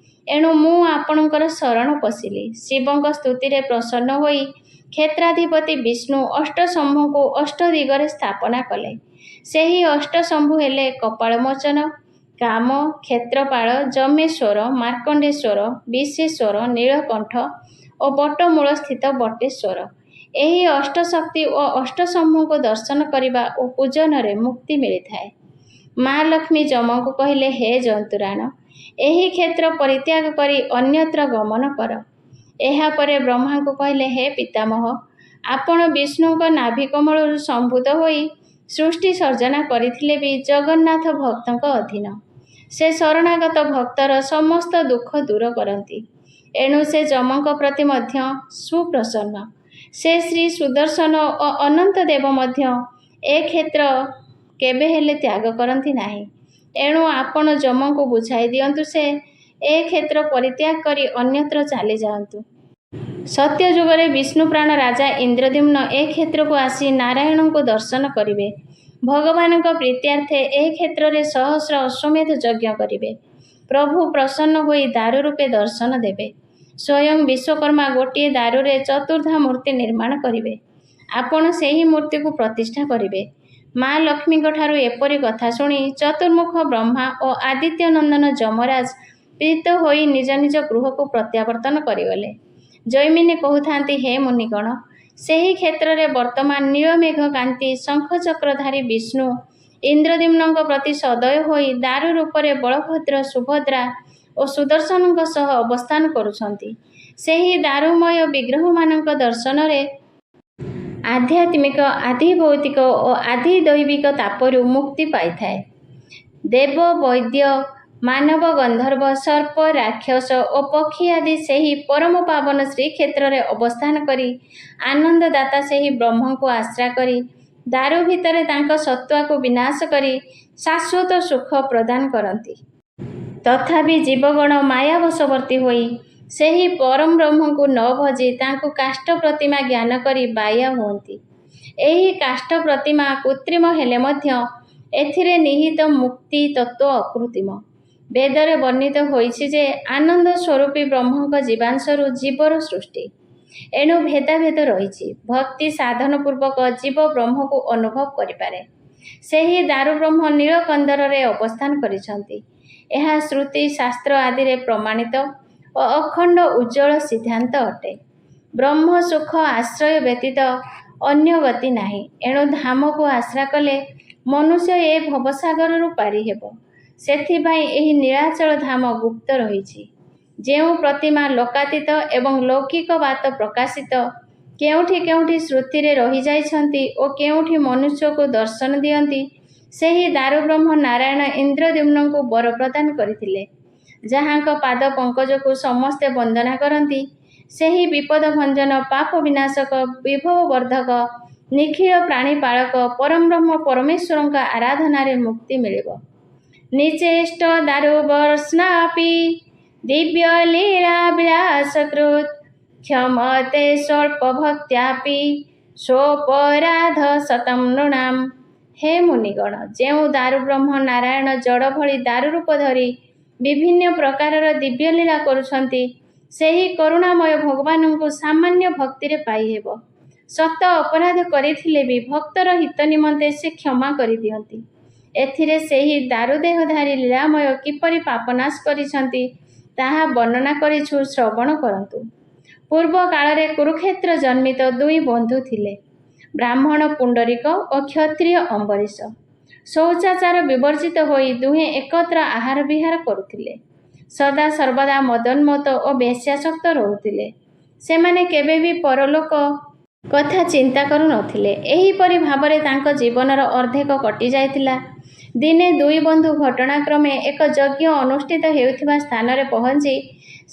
ଏଣୁ ମୁଁ ଆପଣଙ୍କର ଶରଣ ପଶିଲି। ଶିବଙ୍କ ସ୍ତୁତିରେ ପ୍ରସନ୍ନ ହୋଇ କ୍ଷେତ୍ରାଧିପତି ବିଷ୍ଣୁ ଅଷ୍ଟଶମ୍ଭୁଙ୍କୁ ଅଷ୍ଟ ଦିଗରେ ସ୍ଥାପନା କଲେ। ସେହି ଅଷ୍ଟଶମ୍ଭୁ ହେଲେ କପାଳମୋଚନ, କାମ, କ୍ଷେତ୍ରପାଳ, ଯମେଶ୍ୱର, ମାର୍କଣ୍ଡେଶ୍ୱର, ବିଶେଶ୍ୱର, ନୀଳକଣ୍ଠ ଓ ବଟମୂଳସ୍ଥିତ ବଟେଶ୍ୱର। ଏହି ଅଷ୍ଟଶକ୍ତି ଓ ଅଷ୍ଟଶମ୍ଭୁଙ୍କୁ ଦର୍ଶନ କରିବା ଓ ପୂଜନରେ ମୁକ୍ତି ମିଳିଥାଏ। ମା ଲକ୍ଷ୍ମୀ ଯମଙ୍କୁ କହିଲେ, ହେ ଜନ୍ତୁରାଣ, ଏହି କ୍ଷେତ୍ର ପରିତ୍ୟାଗ କରି ଅନ୍ୟତ୍ର ଗମନ କର। ଏହାପରେ ବ୍ରହ୍ମାଙ୍କୁ କହିଲେ, ହେ ପିତାମହ, ଆପଣ ବିଷ୍ଣୁଙ୍କ ନାଭିକମଳରୁ ସମ୍ଭୂତ ହୋଇ ସୃଷ୍ଟି ସର୍ଜନା କରିଥିଲେ ବି ଜଗନ୍ନାଥ ଭକ୍ତଙ୍କ ଅଧୀନ। ସେ ଶରଣାଗତ ଭକ୍ତର ସମସ୍ତ ଦୁଃଖ ଦୂର କରନ୍ତି। ଏଣୁ ସେ ଯମଙ୍କ ପ୍ରତି ମଧ୍ୟ ସୁପ୍ରସନ୍ନ। ସେ ଶ୍ରୀ ସୁଦର୍ଶନ ଓ ଅନନ୍ତ ଦେବ ମଧ୍ୟ ଏ କ୍ଷେତ୍ର କେବେ ହେଲେ ତ୍ୟାଗ କରନ୍ତି ନାହିଁ। ଏଣୁ ଆପଣ ଯମଙ୍କୁ ବୁଝାଇ ଦିଅନ୍ତୁ, ସେ ଏ କ୍ଷେତ୍ର ପରିତ୍ୟାଗ କରି ଅନ୍ୟତ୍ର ଚାଲିଯାଆନ୍ତୁ। ସତ୍ୟଯୁଗରେ ବିଷ୍ଣୁପ୍ରାଣ ରାଜା ଇନ୍ଦ୍ରଦ୍ୟୁମ୍ନ ଏ କ୍ଷେତ୍ରକୁ ଆସି ନାରାୟଣଙ୍କୁ ଦର୍ଶନ କରିବେ। ଭଗବାନଙ୍କ ପ୍ରୀତ୍ୟାର୍ଥେ ଏ କ୍ଷେତ୍ରରେ ସହସ୍ର ଅଶ୍ୱମେଧ ଯଜ୍ଞ କରିବେ। ପ୍ରଭୁ ପ୍ରସନ୍ନ ହୋଇ ଦାରୁ ରୂପେ ଦର୍ଶନ ଦେବେ। ସ୍ୱୟଂ ବିଶ୍ୱକର୍ମା ଗୋଟିଏ ଦାରୁରେ ଚତୁର୍ଦ୍ଧା ମୂର୍ତ୍ତି ନିର୍ମାଣ କରିବେ। ଆପଣ ସେହି ମୂର୍ତ୍ତିକୁ ପ୍ରତିଷ୍ଠା କରିବେ। ମା ଲକ୍ଷ୍ମୀଙ୍କଠାରୁ ଏପରି କଥା ଶୁଣି ଚତୁର୍ମୁଖ ବ୍ରହ୍ମା ଓ ଆଦିତ୍ୟ ନନ୍ଦନ ଯମରାଜ ପ୍ରୀତ ହୋଇ ନିଜ ନିଜ ଗୃହକୁ ପ୍ରତ୍ୟାବର୍ତ୍ତନ କରିଗଲେ। ଜୈମିନୀ କହୁଥାନ୍ତି, ହେ ମୁନିଗଣ, ସେହି କ୍ଷେତ୍ରରେ ବର୍ତ୍ତମାନ ନୀଳମେଘ କାନ୍ତି ଶଙ୍ଖଚକ୍ରଧାରୀ ବିଷ୍ଣୁ ଇନ୍ଦ୍ରଦ୍ୟୁମ୍ନଙ୍କ ପ୍ରତି ସଦୟ ହୋଇ ଦାରୁ ରୂପରେ ବଳଭଦ୍ର, ସୁଭଦ୍ରା ଓ ସୁଦର୍ଶନଙ୍କ ସହ ଅବସ୍ଥାନ କରୁଛନ୍ତି। ସେହି ଦାରୁମୟ ବିଗ୍ରହମାନଙ୍କ ଦର୍ଶନରେ ଆଧ୍ୟାତ୍ମିକ, ଆଧିଭୌତିକ ଓ ଆଧିଦୈବିକ ତାପରୁ ମୁକ୍ତି ପାଇଥାଏ। ଦେବ, ବୈଦ୍ୟ, ମାନବ, ଗନ୍ଧର୍ବ, ସର୍ପ, ରାକ୍ଷସ ଓ ପକ୍ଷୀ ଆଦି ସେହି ପରମ ପାବନ ଶ୍ରୀକ୍ଷେତ୍ରରେ ଅବସ୍ଥାନ କରି ଆନନ୍ଦଦାତା ସେହି ବ୍ରହ୍ମଙ୍କୁ ଆଶ୍ରା କରି ଦାରୁ ଭିତରେ ତାଙ୍କ ସତ୍ତ୍ୱାକୁ ବିନାଶ କରି ଶାଶ୍ୱତ ସୁଖ ପ୍ରଦାନ କରନ୍ତି। ତଥାପି ଜୀବଗଣ ମାୟାବଶବର୍ତ୍ତୀ ହୋଇ ସେହି ପରମ ବ୍ରହ୍ମଙ୍କୁ ନ ଭଜି ତାଙ୍କୁ କାଷ୍ଠ ପ୍ରତିମା ଜ୍ଞାନ କରି ବାୟା ହୁଅନ୍ତି। ଏହି କାଷ୍ଠ ପ୍ରତିମା କୃତ୍ରିମ ହେଲେ ମଧ୍ୟ ଏଥିରେ ନିହିତ ମୁକ୍ତି ତତ୍ତ୍ୱ ଅକୃତ୍ରିମ। ବେଦରେ ବର୍ଣ୍ଣିତ ହୋଇଛି ଯେ ଆନନ୍ଦ ସ୍ୱରୂପୀ ବ୍ରହ୍ମଙ୍କ ଜୀବାଂଶରୁ ଜୀବର ସୃଷ୍ଟି। ଏଣୁ ଭେଦାଭେଦ ରହିଛି। ଭକ୍ତି ସାଧନ ପୂର୍ବକ ଜୀବ ବ୍ରହ୍ମକୁ ଅନୁଭବ କରିପାରେ। ସେହି ଦାରୁବ୍ରହ୍ମ ନୀଳକନ୍ଦରରେ ଅବସ୍ଥାନ କରିଛନ୍ତି। ଏହା ଶ୍ରୁତି ଶାସ୍ତ୍ର ଆଦିରେ ପ୍ରମାଣିତ ଓ ଅଖଣ୍ଡ ଉଜ୍ଜ୍ୱଳ ସିଦ୍ଧାନ୍ତ ଅଟେ। ବ୍ରହ୍ମ ସୁଖ ଆଶ୍ରୟ ବ୍ୟତୀତ ଅନ୍ୟ ଗତି ନାହିଁ। ଏଣୁ ଧାମକୁ ଆଶ୍ରା କଲେ ମନୁଷ୍ୟ ଏ ଭବସାଗରରୁ ପାରି ହେବ। ସେଥିପାଇଁ ଏହି ନୀଳାଚଳ ଧାମ ଗୁପ୍ତ ରହିଛି। ଯେଉଁ ପ୍ରତିମା ଲୋକାତୀତ ଏବଂ ଲୌକିକ ବାତ ପ୍ରକାଶିତ, କେଉଁଠି କେଉଁଠି ଶ୍ରୁତିରେ ରହିଯାଇଛନ୍ତି ଓ କେଉଁଠି ମନୁଷ୍ୟକୁ ଦର୍ଶନ ଦିଅନ୍ତି, ସେହି ଦାରୁବ୍ରହ୍ମ ନାରାୟଣ ଇନ୍ଦ୍ରଦ୍ୟୁମ୍ନଙ୍କୁ ବର ପ୍ରଦାନ କରିଥିଲେ। ଯାହାଙ୍କ ପାଦ ପଙ୍କଜକୁ ସମସ୍ତେ ବନ୍ଦନା କରନ୍ତି, ସେହି ବିପଦଭଞ୍ଜନ, ପାପ ବିନାଶକ, ବିଭବ ବର୍ଦ୍ଧକ, ନିଖିଳ ପ୍ରାଣୀପାଳକ ପରମବ୍ରହ୍ମ ପରମେଶ୍ୱରଙ୍କ ଆରାଧନାରେ ମୁକ୍ତି ମିଳିବ। ନିଚେଷ୍ଟ ଦାରୁବର୍ଷ୍ଣାପି ଦିବ୍ୟ ଲୀଳା ବିଳାସକୃତ୍ କ୍ଷମତେ ସ୍ୱଳ୍ପ ଭକ୍ତ୍ୟାପି ସ୍ୱପରାଧ ଶତଂ ନୃଣାମ୍। ହେ ମୁନିଗଣ, ଯେଉଁ ଦାରୁବ୍ରହ୍ମ ନାରାୟଣ ଜଡ଼ ଭଳି ଦାରୁ ରୂପ ଧରି ବିଭିନ୍ନ ପ୍ରକାରର ଦିବ୍ୟ ଲୀଳା କରୁଛନ୍ତି, ସେହି କରୁଣାମୟ ଭଗବାନଙ୍କୁ ସାମାନ୍ୟ ଭକ୍ତିରେ ପାଇହେବ। ସତ ଅପରାଧ କରିଥିଲେ ବି ଭକ୍ତର ହିତ ନିମନ୍ତେ ସେ କ୍ଷମା କରିଦିଅନ୍ତି। ଏଥିରେ ସେହି ଦାରୁଦେହଧାରୀ ଲୀଳାମୟ କିପରି ପାପନାଶ କରିଛନ୍ତି ତାହା ବର୍ଣ୍ଣନା କରିଛୁ, ଶ୍ରବଣ କରନ୍ତୁ। ପୂର୍ବ କାଳରେ କୁରୁକ୍ଷେତ୍ର ଜନ୍ମିତ ଦୁଇ ବନ୍ଧୁ ଥିଲେ, ବ୍ରାହ୍ମଣ ପୁଣ୍ଡରୀକ ଓ କ୍ଷତ୍ରିୟ ଅମ୍ବରୀଶ। ଶୌଚାଚାର ବିବର୍ଜିତ ହୋଇ ଦୁହେଁ ଏକତ୍ର ଆହାର ବିହାର କରୁଥିଲେ। ସଦା ସର୍ବଦା ମଦୋନ୍ମତ୍ତ ଓ ବେଶ୍ୟାସକ୍ତ ରହୁଥିଲେ। ସେମାନେ କେବେ ବି ପରଲୋକ କଥା ଚିନ୍ତା କରୁନଥିଲେ। ଏହିପରି ଭାବରେ ତାଙ୍କ ଜୀବନର ଅର୍ଦ୍ଧେକ କଟିଯାଇଥିଲା। ଦିନେ ଦୁଇ ବନ୍ଧୁ ଘଟଣାକ୍ରମେ ଏକ ଯଜ୍ଞ ଅନୁଷ୍ଠିତ ହେଉଥିବା ସ୍ଥାନରେ ପହଞ୍ଚି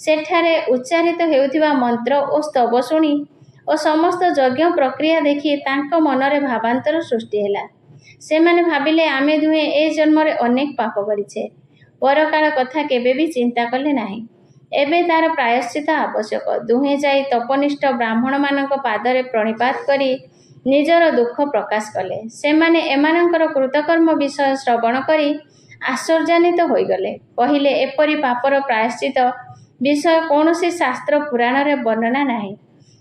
ସେଠାରେ ଉଚ୍ଚାରିତ ହେଉଥିବା ମନ୍ତ୍ର ଓ ସ୍ତବ ଶୁଣି ଓ ସମସ୍ତ ଯଜ୍ଞ ପ୍ରକ୍ରିୟା ଦେଖି ତାଙ୍କ ମନରେ ଭାବାନ୍ତର ସୃଷ୍ଟି ହେଲା। ସେମାନେ ଭାବିଲେ, ଆମେ ଦୁହେଁ ଏ ଜନ୍ମରେ ଅନେକ ପାପ କରିଛେ, ପରକାଳ କଥା କେବେ ବି ଚିନ୍ତା କଲେ ନାହିଁ। ଏବେ ତାର ପ୍ରାୟଶ୍ଚିତ ଆବଶ୍ୟକ। ଦୁହେଁ ଯାଇ ତପନିଷ୍ଠ ବ୍ରାହ୍ମଣମାନଙ୍କ ପାଦରେ ପ୍ରଣିପାତ କରି ନିଜର ଦୁଃଖ ପ୍ରକାଶ କଲେ। ସେମାନେ ଏମାନଙ୍କର କୃତକର୍ମ ବିଷୟ ଶ୍ରବଣ କରି ଆଶ୍ଚର୍ଯ୍ୟାନ୍ୱିତ ହୋଇଗଲେ। କହିଲେ, ଏପରି ପାପର ପ୍ରାୟଶ୍ଚିତ ବିଷୟ କୌଣସି ଶାସ୍ତ୍ର ପୁରାଣରେ ବର୍ଣ୍ଣନା ନାହିଁ।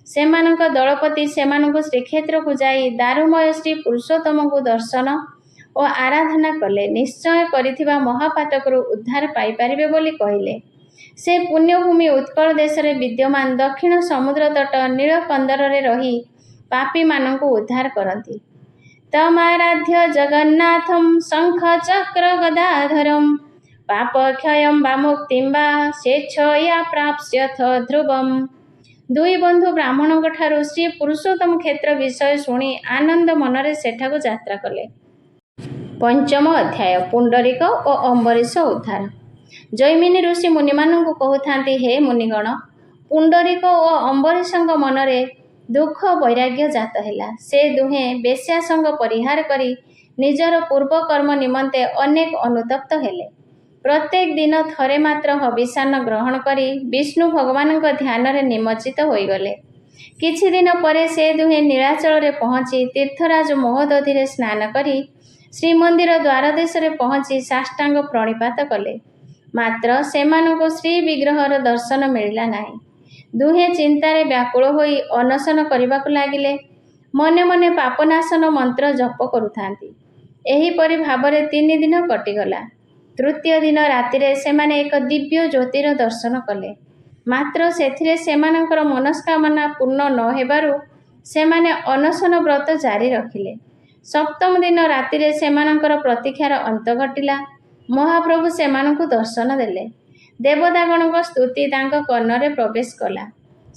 ସେମାନଙ୍କ ଦଳପତି ସେମାନଙ୍କୁ ଶ୍ରୀକ୍ଷେତ୍ରକୁ ଯାଇ ଦାରୁମୟ ଶ୍ରୀ ପୁରୁଷୋତ୍ତମଙ୍କୁ ଦର୍ଶନ ଓ ଆରାଧନା କଲେ ନିଶ୍ଚୟ କରିଥିବା ମହାପାତକରୁ ଉଦ୍ଧାର ପାଇପାରିବେ ବୋଲି କହିଲେ। ସେ ପୁଣ୍ୟଭୂମି ଉତ୍କଳ ଦେଶରେ ବିଦ୍ୟମାନ ଦକ୍ଷିଣ ସମୁଦ୍ରତଟ ନୀଳକନ୍ଦରରେ ରହି ପାପୀମାନଙ୍କୁ ଉଦ୍ଧାର କରନ୍ତି। ତମାରାଧ୍ୟ ଜଗନ୍ନାଥଂ ଶଙ୍ଖ ଚକ୍ର ଗଦାଧରଂ ପାପକ୍ଷୟଂ ବା ମୁକ୍ତିଂ ବା ସ୍ୱେଚ୍ଛୟା ପ୍ରାପ୍ସ୍ୟଥ ଧ୍ରୁବମ୍। ଦୁଇ ବନ୍ଧୁ ବ୍ରାହ୍ମଣଙ୍କଠାରୁ ଶ୍ରୀ ପୁରୁଷୋତ୍ତମ କ୍ଷେତ୍ର ବିଷୟ ଶୁଣି ଆନନ୍ଦ ମନରେ ସେଠାକୁ ଯାତ୍ରା କଲେ। ପଞ୍ଚମ ଅଧ୍ୟାୟ। ପୁଣ୍ଡରୀକ ଓ ଅମ୍ବରୀଶ ଉଦ୍ଧାର। ଜୈମିନୀ ଋଷି ମୁନିମାନଙ୍କୁ କହୁଥାନ୍ତି, ହେ ମୁନିଗଣ, ପୁଣ୍ଡରୀକ ଓ ଅମ୍ବରୀଶଙ୍କ ମନରେ ଦୁଃଖ ବୈରାଗ୍ୟ ଜାତ ହେଲା। ସେ ଦୁହେଁ ବେଶ୍ୟାସଙ୍ଗ ପରିହାର କରି ନିଜର ପୂର୍ବ କର୍ମ ନିମନ୍ତେ ଅନେକ ଅନୁତପ୍ତ ହେଲେ। ପ୍ରତ୍ୟେକ ଦିନ ଥରେ ମାତ୍ର ହବିଷାନ୍ନ ଗ୍ରହଣ କରି ବିଷ୍ଣୁ ଭଗବାନଙ୍କ ଧ୍ୟାନରେ ନିମଜ୍ଜିତ ହୋଇଗଲେ। କିଛି ଦିନ ପରେ ସେ ଦୁହେଁ ନୀଳାଚଳରେ ପହଞ୍ଚି ତୀର୍ଥରାଜ ମହୋଦଧିରେ ସ୍ନାନ କରି ଶ୍ରୀମନ୍ଦିର ଦ୍ୱାରଦେଶରେ ପହଞ୍ଚି ସାଷ୍ଟାଙ୍ଗ ପ୍ରଣିପାତ କଲେ। ମାତ୍ର ସେମାନଙ୍କୁ ଶ୍ରୀବିଗ୍ରହର ଦର୍ଶନ ମିଳିଲା ନାହିଁ। ଦୁହେଁ ଚିନ୍ତାରେ ବ୍ୟାକୁଳ ହୋଇ ଅନଶନ କରିବାକୁ ଲାଗିଲେ। ମନେ ମନେ ପାପନାଶନ ମନ୍ତ୍ର ଜପ କରୁଥାନ୍ତି। ଏହିପରି ଭାବରେ 3 ଦିନ କଟିଗଲା। ତୃତୀୟ ଦିନ ରାତିରେ ସେମାନେ ଏକ ଦିବ୍ୟ ଜ୍ୟୋତିର ଦର୍ଶନ କଲେ। ମାତ୍ର ସେଥିରେ ସେମାନଙ୍କର ମନସ୍କାମନା ପୂର୍ଣ୍ଣ ନ ହେବାରୁ ସେମାନେ ଅନଶନ ବ୍ରତ ଜାରି ରଖିଲେ। ସପ୍ତମ ଦିନ ରାତିରେ ସେମାନଙ୍କର ପ୍ରତୀକ୍ଷାର ଅନ୍ତ ଘଟିଲା। ମହାପ୍ରଭୁ ସେମାନଙ୍କୁ ଦର୍ଶନ ଦେଲେ। ଦେବତାଗଣଙ୍କ ସ୍ତୁତି ତାଙ୍କ କର୍ଣ୍ଣରେ ପ୍ରବେଶ କଲା।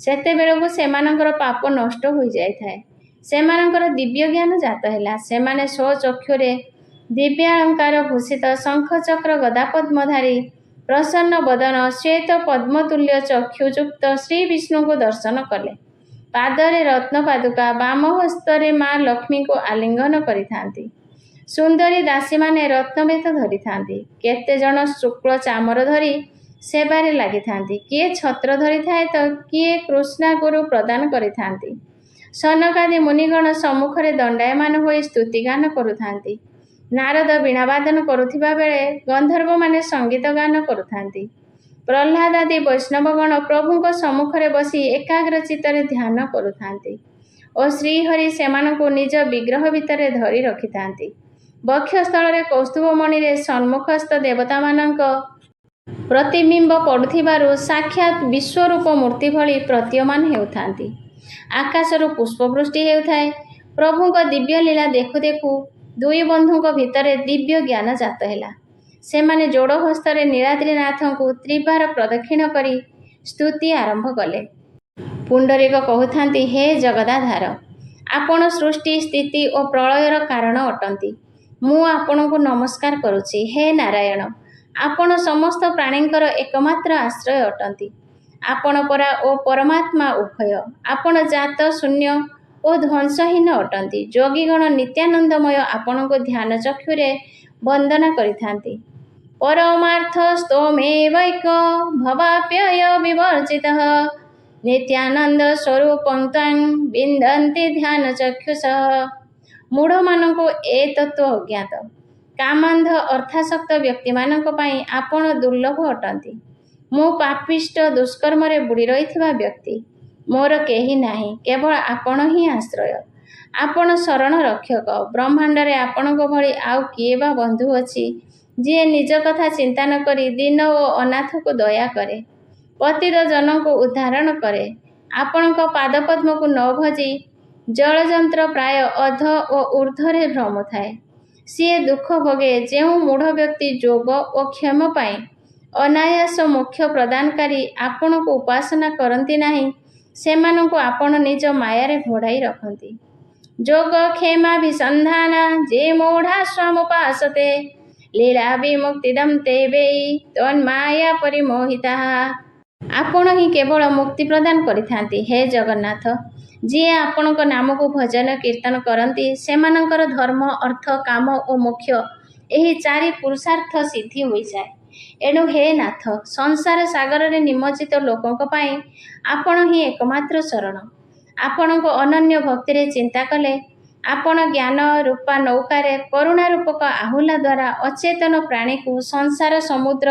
ସେତେବେଳକୁ ସେମାନଙ୍କର ପାପ ନଷ୍ଟ ହୋଇଯାଇଥାଏ। ସେମାନଙ୍କର ଦିବ୍ୟ ଜ୍ଞାନ ଜାତ ହେଲା। ସେମାନେ ସ୍ୱଚକ୍ଷୁରେ ଦିବ୍ୟାଳଙ୍କାର ଭୂଷିତ ଶଙ୍ଖଚକ୍ର ଗଦାପଦ୍ମଧାରୀ ପ୍ରସନ୍ନ ବଦନ ଶ୍ଵେତ ପଦ୍ମତୁଲ୍ୟ ଚକ୍ଷୁଯୁକ୍ତ ଶ୍ରୀବିଷ୍ଣୁଙ୍କୁ ଦର୍ଶନ କଲେ। ପାଦରେ ରତ୍ନପାଦୁକା, ବାମ ହସ୍ତରେ ମା ଲକ୍ଷ୍ମୀଙ୍କୁ ଆଲିଙ୍ଗନ କରିଥାନ୍ତି। ସୁନ୍ଦରୀ ଦାସୀମାନେ ରତ୍ନବେତ ଧରିଥାନ୍ତି। କେତେଜଣ ଶୁକ୍ଳ ଚାମର ଧରି ସେବାରେ ଲାଗିଥାନ୍ତି। କିଏ ଛତ୍ର ଧରିଥାଏ ତ କିଏ କୃଷ୍ଣାଗୁରୁ ପ୍ରଦାନ କରିଥାନ୍ତି। ସନକାଦି ମୁନିଗଣ ସମ୍ମୁଖରେ ଦଣ୍ଡାୟମାନ ହୋଇ ସ୍ତୁତିଗାନ କରୁଥାନ୍ତି। ନାରଦ ବୀଣାବାଦନ କରୁଥିବା ବେଳେ ଗନ୍ଧର୍ବମାନେ ସଙ୍ଗୀତ ଗାନ କରୁଥାନ୍ତି। ପ୍ରହ୍ଲାଦାଦି ବୈଷ୍ଣବଗଣ ପ୍ରଭୁଙ୍କ ସମ୍ମୁଖରେ ବସି ଏକାଗ୍ର ଚିତ୍ତରେ ଧ୍ୟାନ କରୁଥାନ୍ତି ଓ ଶ୍ରୀହରି ସେମାନଙ୍କୁ ନିଜ ବିଗ୍ରହ ଭିତରେ ଧରି ରଖିଥାନ୍ତି। ବକ୍ଷସ୍ଥଳରେ କୌସ୍ତୁଭମଣିରେ ସମ୍ମୁଖସ୍ଥ ଦେବତାମାନଙ୍କ ପ୍ରତିବିମ୍ବ ପଡ଼ୁଥିବାରୁ ସାକ୍ଷାତ୍ ବିଶ୍ୱରୂପ ମୂର୍ତ୍ତି ଭଳି ପ୍ରତୀୟମାନ ହେଉଥାନ୍ତି। ଆକାଶରୁ ପୁଷ୍ପବୃଷ୍ଟି ହେଉଥାଏ। ପ୍ରଭୁଙ୍କ ଦିବ୍ୟ ଲୀଳା ଦେଖୁ ଦେଖୁ ଦୁଇ ବନ୍ଧୁଙ୍କ ଭିତରେ ଦିବ୍ୟ ଜ୍ଞାନ ଜାତ ହେଲା। ସେମାନେ ଯୋଡ଼ ହସ୍ତରେ ନୀଳାଦ୍ରିନାଥଙ୍କୁ ତ୍ରିବାର ପ୍ରଦକ୍ଷିଣ କରି ସ୍ତୁତି ଆରମ୍ଭ କଲେ। ପୁଣ୍ଡରୀକ କହୁଥାନ୍ତି, ହେ ଜଗଦାଧାର, ଆପଣ ସୃଷ୍ଟି ସ୍ଥିତି ଓ ପ୍ରଳୟର କାରଣ ଅଟନ୍ତି। ମୁଁ ଆପଣଙ୍କୁ ନମସ୍କାର କରୁଛି। ହେ ନାରାୟଣ, ଆପଣ ସମସ୍ତ ପ୍ରାଣୀଙ୍କର ଏକମାତ୍ର ଆଶ୍ରୟ ଅଟନ୍ତି। ଆପଣ ପରା ଓ ପରମାତ୍ମା ଉଭୟ। ଆପଣ ଜାତ, ଶୂନ୍ୟ ଓ ଧ୍ୱଂସହୀନ ଅଟନ୍ତି। ଯୋଗୀଗଣ ନିତ୍ୟାନନ୍ଦମୟ ଆପଣଙ୍କୁ ଧ୍ୟାନ ଚକ୍ଷୁରେ ବନ୍ଦନା କରିଥାନ୍ତି। ପରମାର୍ଥସ୍ତ୍ୱମେବୈକ ଭବାପ୍ୟୟ ବିବର୍ଜିତଃ ନିତ୍ୟାନନ୍ଦ ସ୍ୱରୂପଂ ତ୍ୱାଂ ବିନ୍ଦନ୍ତି ଧ୍ୟାନ ଚକ୍ଷୁଷଃ। ମୂଢ଼ମାନଙ୍କୁ ଏ ତତ୍ତ୍ୱ ଅଜ୍ଞାତ। କାମାନ୍ଧ ଅର୍ଥାସକ୍ତ ବ୍ୟକ୍ତିମାନଙ୍କ ପାଇଁ ଆପଣ ଦୁର୍ଲଭ ଅଟନ୍ତି। ମୁଁ ପାପିଷ୍ଠ ଦୁଷ୍କର୍ମରେ ବୁଡ଼ି ରହିଥିବା ବ୍ୟକ୍ତି। ମୋର କେହି ନାହିଁ, କେବଳ ଆପଣ ହିଁ ଆଶ୍ରୟ। ଆପଣ ଶରଣ ରକ୍ଷକ। ବ୍ରହ୍ମାଣ୍ଡରେ ଆପଣଙ୍କ ଭଳି ଆଉ କିଏ ବା ବନ୍ଧୁ ଅଛି ଯିଏ ନିଜ କଥା ଚିନ୍ତା ନ କରି ଦୀନ ଓ ଅନାଥକୁ ଦୟା କରେ, ପତିତ ଜନଙ୍କୁ ଉଦ୍ଧାରଣ କରେ। ଆପଣଙ୍କ ପାଦପଦ୍ମକୁ ନ ଭଜି ଜଳଯନ୍ତ୍ର ପ୍ରାୟ ଅଧ ଓ ଊର୍ଦ୍ଧ୍ୱରେ ଭ୍ରମୁଥାଏ। ସିଏ ଦୁଃଖ ଭୋଗେ। ଯେଉଁ ମୂଢ଼ ବ୍ୟକ୍ତି ଯୋଗ ଓ କ୍ଷମ ପାଇଁ ଅନାୟାସ ମୋକ୍ଷ ପ୍ରଦାନକାରୀ ଆପଣଙ୍କୁ ଉପାସନା କରନ୍ତି ନାହିଁ, ସେମାନଙ୍କୁ ଆପଣ ନିଜ ମାୟାରେ ଘୋଡ଼ାଇ ରଖନ୍ତି। ଯୋଗ କ୍ଷେମାଭିସନ୍ଧାନା ଯେ ମୂଢ଼ାଶ୍ୱାମୁପାସତେ ଲୀଳା ବିମୁକ୍ତିଦଂ ତେ ବୈ ତନ୍ମାୟା ପରିମୋହିତାଃ। ଆପଣ ହିଁ କେବଳ ମୁକ୍ତି ପ୍ରଦାନ କରିଥାନ୍ତି। ହେ ଜଗନ୍ନାଥ, ଯିଏ ଆପଣଙ୍କ ନାମକୁ ଭଜନ କୀର୍ତ୍ତନ କରନ୍ତି ସେମାନଙ୍କର ଧର୍ମ, ଅର୍ଥ, କାମ ଓ ମୋକ୍ଷ ଏହି 4 ପୁରୁଷାର୍ଥ ସିଦ୍ଧି ହୋଇଯାଏ। ଏଣୁ ହେ ନାଥ, ସଂସାର ସାଗରରେ ନିମଜ୍ଜିତ ଲୋକଙ୍କ ପାଇଁ ଆପଣ ହିଁ ଏକମାତ୍ର ଶରଣ। ଆପଣଙ୍କ ଅନନ୍ୟ ଭକ୍ତିରେ ଚିନ୍ତା କଲେ ଆପଣ ଜ୍ଞାନ ରୂପା ନୌକାରେ କରୁଣା ରୂପକ ଆହୁଲା ଦ୍ୱାରା ଅଚେତନ ପ୍ରାଣୀକୁ ସଂସାର ସମୁଦ୍ର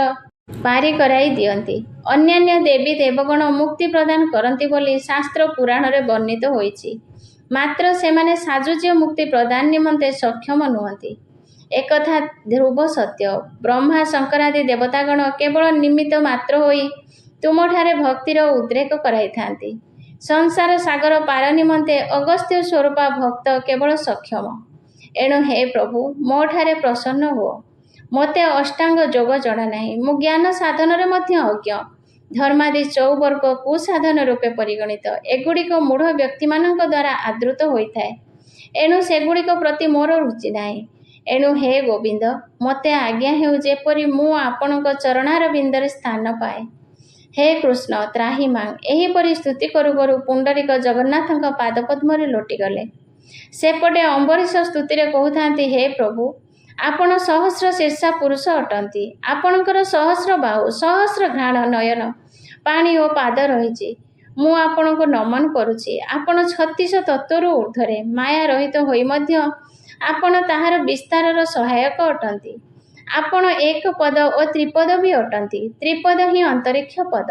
ପାରି କରାଇ ଦିଅନ୍ତି। ଅନ୍ୟାନ୍ୟ ଦେବୀ ଦେବଗଣ ମୁକ୍ତି ପ୍ରଦାନ କରନ୍ତି ବୋଲି ଶାସ୍ତ୍ର ପୁରାଣରେ ବର୍ଣ୍ଣିତ ହୋଇଛି। ମାତ୍ର ସେମାନେ ସାଜୁଜ୍ୟ ମୁକ୍ତି ପ୍ରଦାନ ନିମନ୍ତେ ସକ୍ଷମ ନୁହନ୍ତି। ଏକଥା ଧ୍ରୁବ ସତ୍ୟ। ବ୍ରହ୍ମା ଶଙ୍କରାଦି ଦେବତାଗଣ କେବଳ ନିମିତ୍ତ ମାତ୍ର ହୋଇ ତୁମଠାରେ ଭକ୍ତିର ଉଦ୍ରେକ କରାଇଥାନ୍ତି। ସଂସାର ସାଗର ପାର ନିମନ୍ତେ ଅଗସ୍ତ୍ୟ ସ୍ୱରୂପା ଭକ୍ତ କେବଳ ସକ୍ଷମ। ଏଣୁ ହେ ପ୍ରଭୁ, ମୋ ଠାରେ ପ୍ରସନ୍ନ ହୁଅ। ମୋତେ ଅଷ୍ଟାଙ୍ଗ ଯୋଗ ଜଣା ନାହିଁ। ମୁଁ ଜ୍ଞାନ ସାଧନରେ ମଧ୍ୟ ଅଜ୍ଞ। ଧର୍ମାଦି 4 ବର୍ଗ କୁସାଧନ ରୂପେ ପରିଗଣିତ। ଏଗୁଡ଼ିକ ମୂଢ଼ ବ୍ୟକ୍ତିମାନଙ୍କ ଦ୍ୱାରା ଆଦୃତ ହୋଇଥାଏ। ଏଣୁ ସେଗୁଡ଼ିକ ପ୍ରତି ମୋର ରୁଚି ନାହିଁ। ଏଣୁ ହେ ଗୋବିନ୍ଦ, ମୋତେ ଆଜ୍ଞା ହେଉ ଯେପରି ମୁଁ ଆପଣଙ୍କ ଚରଣାରବିନ୍ଦରେ ସ୍ଥାନ ପାଏ। ହେ କୃଷ୍ଣ, ତ୍ରାହି ମାଂ। ଏହିପରି ସ୍ତୁତି କରୁ କରୁ ପୁଣ୍ଡରୀକ ଜଗନ୍ନାଥଙ୍କ ପାଦପଦ୍ମରେ ଲୋଟିଗଲେ। ସେପଟେ ଅମ୍ବରୀଶ ସ୍ତୁତିରେ କହୁଥାନ୍ତି, ହେ ପ୍ରଭୁ, ଆପଣ ସହସ୍ର ଶୀର୍ଷା ପୁରୁଷ ଅଟନ୍ତି। ଆପଣଙ୍କର ସହସ୍ର ବାହୁ, ସହସ୍ର ଘ୍ରାଣ, ନୟନ, ପାଣି ଓ ପାଦ ରହିଛି। ମୁଁ ଆପଣଙ୍କୁ ନମନ କରୁଛି। ଆପଣ 36 ତତ୍ତ୍ୱରୁ ଊର୍ଦ୍ଧ୍ୱରେ, ମାୟା ରହିତ ହୋଇ ମଧ୍ୟ ଆପଣ ତାହାର ବିସ୍ତାରର ସହାୟକ ଅଟନ୍ତି। ଆପଣ ଏକ ପଦ ଓ ତ୍ରିପଦ ବି ଅଟନ୍ତି। ତ୍ରିପଦ ହିଁ ଅନ୍ତରିକ୍ଷ ପଦ।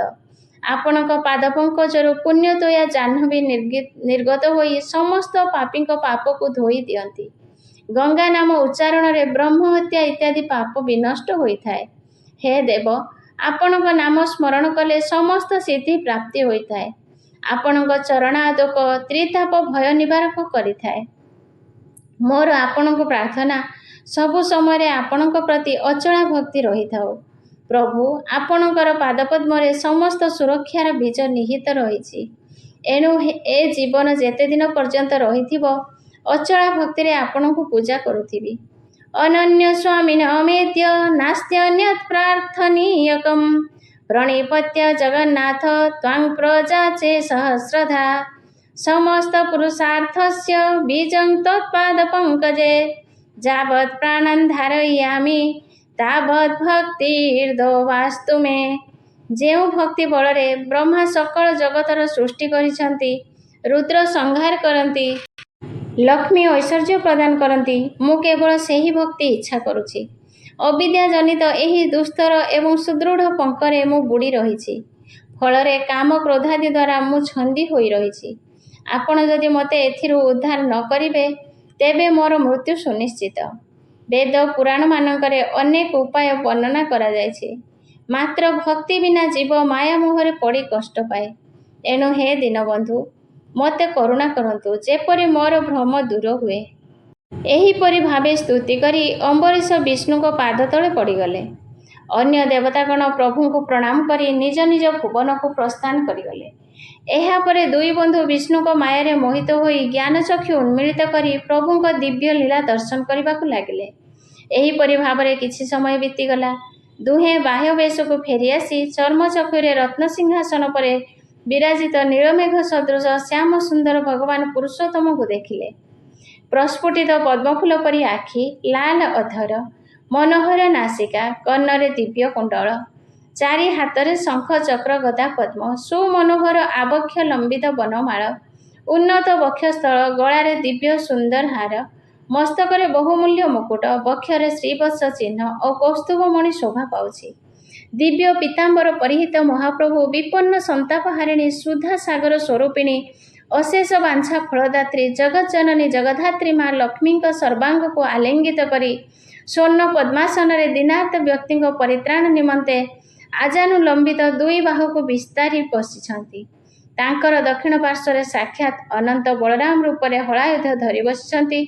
ଆପଣଙ୍କ ପାଦ ପଙ୍କଜରୁ ପୁଣ୍ୟତୋୟା ଜାହ୍ନବୀ ନିର୍ଗତ ହୋଇ ସମସ୍ତ ପାପୀଙ୍କ ପାପକୁ ଧୋଇ ଦିଅନ୍ତି। ଗଙ୍ଗା ନାମ ଉଚ୍ଚାରଣରେ ବ୍ରହ୍ମ ହତ୍ୟା ଇତ୍ୟାଦି ପାପ ବିନଷ୍ଟ ହୋଇଥାଏ। ହେ ଦେବ, ଆପଣଙ୍କ ନାମ ସ୍ମରଣ କଲେ ସମସ୍ତ ସିଦ୍ଧି ପ୍ରାପ୍ତି ହୋଇଥାଏ। ଆପଣଙ୍କ ଚରଣାଦୋକ ତ୍ରିତାପ ଭୟ ନିବାରକ କରିଥାଏ। ମୋର ଆପଣଙ୍କୁ ପ୍ରାର୍ଥନା, ସବୁ ସମୟରେ ଆପଣଙ୍କ ପ୍ରତି ଅଚଳା ଭକ୍ତି ରହିଥାଉ। ପ୍ରଭୁ, ଆପଣଙ୍କର ପାଦପଦ୍ମରେ ସମସ୍ତ ସୁରକ୍ଷାର ବୀଜ ନିହିତ ରହିଛି। ଏଣୁ ଏ ଜୀବନ ଯେତେ ଦିନ ପର୍ଯ୍ୟନ୍ତ ରହିଥିବ, ଅଚଳା ଭକ୍ତିରେ ଆପଣଙ୍କୁ ପୂଜା କରୁଥିବି। ଅନନ୍ୟ ସ୍ୱାମୀନ ଅମେତ୍ୟ ନାସ୍ତ୍ୟନ୍ୟତ୍ ପ୍ରାର୍ଥନୀୟକମ୍ ପ୍ରଣିପତ୍ୟ ଜଗନ୍ନାଥ ତ୍ୱାଂ ପ୍ରଜାଚେ ସହସ୍ରଧା ସମସ୍ତ ପୁରୁଷାର୍ଥସ୍ୟ ବୀଜଂ ତତ୍ପାଦ ପଙ୍କଜେ ଯାବତ୍ ପ୍ରାଣଂ ଧାରୟାମି ତାବତ୍ ଭକ୍ତିର୍ଦୋବାସ୍ତୁ ମେ। ଯେଉଁ ଭକ୍ତି ବଳରେ ବ୍ରହ୍ମା ସକଳ ଜଗତର ସୃଷ୍ଟି କରିଛନ୍ତି, ରୁଦ୍ର ସଂହାର କରନ୍ତି, ଲକ୍ଷ୍ମୀ ଐଶ୍ୱର୍ଯ୍ୟ ପ୍ରଦାନ କରନ୍ତି, ମୁଁ କେବଳ ସେହି ଭକ୍ତି ଇଚ୍ଛା କରୁଛି। ଅବିଦ୍ୟା ଜନିତ ଏହି ଦୁସ୍ତର ଏବଂ ସୁଦୃଢ଼ ପଙ୍କରେ ମୁଁ ବୁଡ଼ି ରହିଛି। ଫଳରେ କାମ କ୍ରୋଧାଦି ଦ୍ୱାରା ମୁଁ ଛନ୍ଦି ହୋଇ ରହିଛି। ଆପଣ ଯଦି ମୋତେ ଏଥିରୁ ଉଦ୍ଧାର ନ କରିବେ, ତେବେ ମୋର ମୃତ୍ୟୁ ସୁନିଶ୍ଚିତ। ବେଦ ପୁରାଣମାନଙ୍କରେ ଅନେକ ଉପାୟ ବର୍ଣ୍ଣନା କରାଯାଇଛି। ମାତ୍ର ଭକ୍ତି ବିନା ଜୀବ ମାୟା ମୋହରେ ପଡ଼ି କଷ୍ଟ ପାଏ। ଏଣୁ ହେ ଦୀନବନ୍ଧୁ, ମୋତେ କରୁଣା କରନ୍ତୁ, ଯେପରି ମୋର ଭ୍ରମ ଦୂର ହୁଏ। ଏହିପରି ଭାବେ ସ୍ତୁତି କରି ଅମ୍ବରୀଶ ବିଷ୍ଣୁଙ୍କ ପାଦ ତଳେ ପଡ଼ିଗଲେ। ଅନ୍ୟ ଦେବତାଗଣ ପ୍ରଭୁଙ୍କୁ ପ୍ରଣାମ କରି ନିଜ ନିଜ ଭୁବନକୁ ପ୍ରସ୍ଥାନ କରିଗଲେ। ଏହାପରେ ଦୁଇ ବନ୍ଧୁ ବିଷ୍ଣୁଙ୍କ ମାୟାରେ ମୋହିତ ହୋଇ ଜ୍ଞାନଚକ୍ଷୁ ଉନ୍ମିଳିତ କରି ପ୍ରଭୁଙ୍କ ଦିବ୍ୟ ଲୀଳା ଦର୍ଶନ କରିବାକୁ ଲାଗିଲେ। ଏହିପରି ଭାବରେ କିଛି ସମୟ ବିତିଗଲା। ଦୁହେଁ ବାହ୍ୟ ବେଶକୁ ଫେରିଆସି ଚର୍ମଚକ୍ଷୁରେ ରତ୍ନସିଂହାସନ ପରେ ବିରାଜିତ ନୀଳମେଘ ସଦୃଶ ଶ୍ୟାମ ସୁନ୍ଦର ଭଗବାନ ପୁରୁଷୋତ୍ତମଙ୍କୁ ଦେଖିଲେ। ପ୍ରସ୍ଫୁଟିତ ପଦ୍ମଫୁଲ ପରି ଆଖି, ଲାଲ ଅଧର, ମନୋହର ନାସିକା, କର୍ଣ୍ଣରେ ଦିବ୍ୟ କୁଣ୍ଡଳ, ଚାରି ହାତରେ ଶଙ୍ଖ ଚକ୍ର ଗଦା ପଦ୍ମ, ସୁମନୋହର ଆବକ୍ଷ ଲମ୍ବିତ ବନମାଳ, ଉନ୍ନତ ବକ୍ଷସ୍ଥଳ, ଗଳାରେ ଦିବ୍ୟ ସୁନ୍ଦର ହାର, ମସ୍ତକରେ ବହୁମୂଲ୍ୟ ମୁକୁଟ, ବକ୍ଷରେ ଶ୍ରୀବତ୍ସ ଚିହ୍ନ ଓ କୌସ୍ତୁଭମଣି ଶୋଭା ପାଉଛି। ଦିବ୍ୟ ପୀତାମ୍ବର ପରିହିତ ମହାପ୍ରଭୁ ବିପନ୍ନ ସନ୍ତାପହାରିଣୀ ସୁଧା ସାଗର ସ୍ୱରୂପିଣୀ ଅଶେଷ ବାଞ୍ଛା ଫଳଦାତ୍ରୀ ଜଗଜ୍ଜନନୀ ଜଗଦ୍ଧାତ୍ରୀ ମା ଲକ୍ଷ୍ମୀଙ୍କ ସର୍ବାଙ୍ଗକୁ ଆଲିଙ୍ଗିତ କରି ସ୍ୱର୍ଣ୍ଣ ପଦ୍ମାସନରେ ଦୀନାର୍ତ୍ତ ବ୍ୟକ୍ତିଙ୍କ ପରିତ୍ରାଣ ନିମନ୍ତେ ଆଜାନୁଲମ୍ବିତ ଦୁଇ ବାହୁକୁ ବିସ୍ତାରି ବସିଛନ୍ତି। ତାଙ୍କର ଦକ୍ଷିଣ ପାର୍ଶ୍ୱରେ ସାକ୍ଷାତ୍ ଅନନ୍ତ ବଳରାମ ରୂପରେ ହଳାୟୁଧ ଧରି ବସିଛନ୍ତି।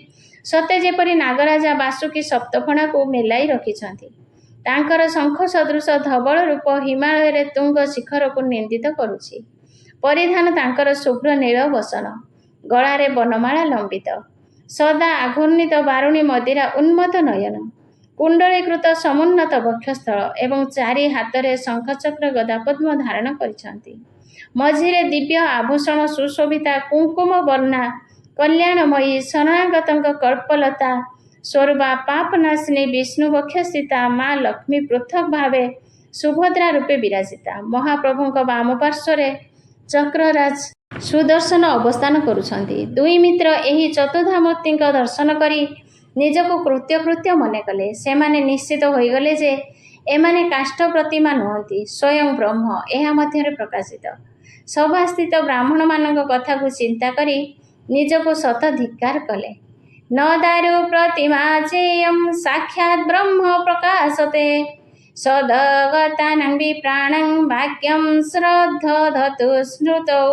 ସତେ ଯେପରି ନାଗରାଜା ବାସୁକୀ ସପ୍ତଫଣାକୁ ମେଲାଇ ରଖିଛନ୍ତି। ତାଙ୍କର ଶଙ୍ଖ ସଦୃଶ ଧବଳ ରୂପ ହିମାଳୟରେ ତୁଙ୍ଗ ଶିଖରକୁ ନିନ୍ଦିତ କରୁଛି। ପରିଧାନ ତାଙ୍କର ଶୁଭ୍ର ନୀଳ ବସନ, ଗଳାରେ ବନମାଳା ଲମ୍ବିତ, ସଦା ଆଘୂର୍ଣ୍ଣିତ ବାରୁଣୀ ମଦିରା ଉନ୍ମତ୍ତ ନୟନ, କୁଣ୍ଡଳୀକୃତ ସମୁନ୍ନତ ବକ୍ଷସ୍ଥଳ ଏବଂ ଚାରି ହାତରେ ଶଙ୍ଖଚକ୍ର ଗଦାପଦ୍ମ ଧାରଣ କରିଛନ୍ତି। ମଝିରେ ଦିବ୍ୟ ଆଭୂଷଣ ସୁଶୋଭିତା କୁଙ୍କୁମ ବର୍ଣ୍ଣା କଲ୍ୟାଣମୟୀ ଶରଣାଗତଙ୍କ କଳ୍ପଲତା ସ୍ୱରୂପା ପାପନାଶିନୀ ବିଷ୍ଣୁ ବକ୍ଷସ୍ଥିତା ମା ଲକ୍ଷ୍ମୀ ପୃଥକ ଭାବେ ସୁଭଦ୍ରା ରୂପେ ବିରାଜିତା। ମହାପ୍ରଭୁଙ୍କ ବାମ ପାର୍ଶ୍ୱରେ ଚକ୍ରରାଜ ସୁଦର୍ଶନ ଅବସ୍ଥାନ କରୁଛନ୍ତି। ଦୁଇ ମିତ୍ର ଏହି ଚତୁର୍ଦ୍ଧାମୂର୍ତ୍ତିଙ୍କ ଦର୍ଶନ କରି ନିଜକୁ କୃତ୍ୟ ମନେ କଲେ। ସେମାନେ ନିଶ୍ଚିତ ହୋଇଗଲେ ଯେ ଏମାନେ କାଷ୍ଠ ପ୍ରତିମା ନୁହନ୍ତି, ସ୍ୱୟଂ ବ୍ରହ୍ମ। ଏହା ମଧ୍ୟରେ ପ୍ରକାଶିତ ସଭାସ୍ଥିତ ବ୍ରାହ୍ମଣମାନଙ୍କ କଥାକୁ ଚିନ୍ତା କରି ନିଜକୁ ଶତ ଧିକ୍କାର କଲେ। ନ ଦାରୁ ପ୍ରତିମା ଚେୟଂ ସାକ୍ଷାତ୍ ବ୍ରହ୍ମ ପ୍ରକାଶତେ ସଦଗତାନାଂ ବିପ୍ରାଣାଂ ଭାଗ୍ୟଂ ଶ୍ରଦ୍ଧଧତୁ ସ୍ମୃତୌ।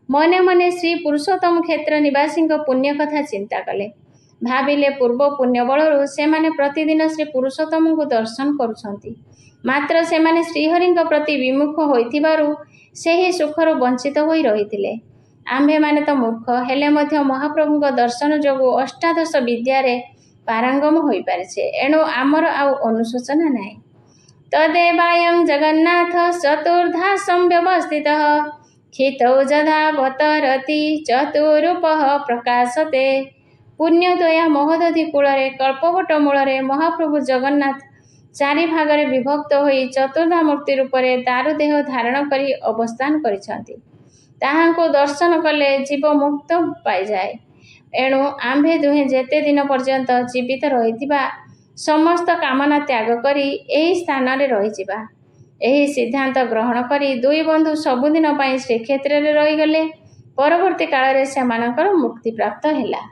ମନେ ମନେ ଶ୍ରୀ ପୁରୁଷୋତ୍ତମ କ୍ଷେତ୍ର ନିବାସୀଙ୍କ ପୁଣ୍ୟ କଥା ଚିନ୍ତା କଲେ। ଭାବିଲେ ପୂର୍ବ ପୁଣ୍ୟ ବଳରୁ ସେମାନେ ପ୍ରତିଦିନ ଶ୍ରୀ ପୁରୁଷୋତ୍ତମଙ୍କୁ ଦର୍ଶନ କରୁଛନ୍ତି। ମାତ୍ର ସେମାନେ ଶ୍ରୀହରିଙ୍କ ପ୍ରତି ବିମୁଖ ହୋଇଥିବାରୁ ସେହି ସୁଖରୁ ବଞ୍ଚିତ ହୋଇ ରହିଥିଲେ। ଆମ୍ଭେମାନେ ତ ମୂର୍ଖ, ହେଲେ ମଧ୍ୟ ମହାପ୍ରଭୁଙ୍କ ଦର୍ଶନ ଯୋଗୁଁ ଅଷ୍ଟାଦଶ ବିଦ୍ୟାରେ ପାରଙ୍ଗମ ହୋଇପାରିଛେ। ଏଣୁ ଆମର ଆଉ ଅନୁଶୋଚନା ନାହିଁ। ତଦେବାୟଂ ଜଗନ୍ନାଥ ଚତୁର୍ଦ୍ଧା ସଂବ୍ୟବସ୍ଥିତଃ କ୍ଷିତୌ ଯଥା ବତରତି ଚତୁରୂପଃ ପ୍ରକାଶତେ ପୁଣ୍ୟଦୟା ମହୋଦଧି କୂଳରେ କଳ୍ପବଟ ମୂଳରେ ମହାପ୍ରଭୁ ଜଗନ୍ନାଥ ଚାରି ଭାଗରେ ବିଭକ୍ତ ହୋଇ ଚତୁର୍ଦ୍ଧାମୂର୍ତ୍ତି ରୂପରେ ଦାରୁଦେହ ଧାରଣ କରି ଅବସ୍ଥାନ କରିଛନ୍ତି। ତାହାଙ୍କୁ ଦର୍ଶନ କଲେ ଜୀବ ମୁକ୍ତ ପାଇଯାଏ। ଏଣୁ ଆମ୍ଭେ ଦୁହେଁ ଯେତେ ଦିନ ପର୍ଯ୍ୟନ୍ତ ଜୀବିତ ରହିଥିବା ସମସ୍ତ କାମନା ତ୍ୟାଗ କରି ଏହି ସ୍ଥାନରେ ରହିଯିବା। ଏହି ସିଦ୍ଧାନ୍ତ ଗ୍ରହଣ କରି ଦୁଇ ବନ୍ଧୁ ସବୁଦିନ ପାଇଁ ଶ୍ରୀକ୍ଷେତ୍ରରେ ରହିଗଲେ। ପରବର୍ତ୍ତୀ କାଳରେ ସେମାନଙ୍କର ମୁକ୍ତିପ୍ରାପ୍ତ ହେଲା।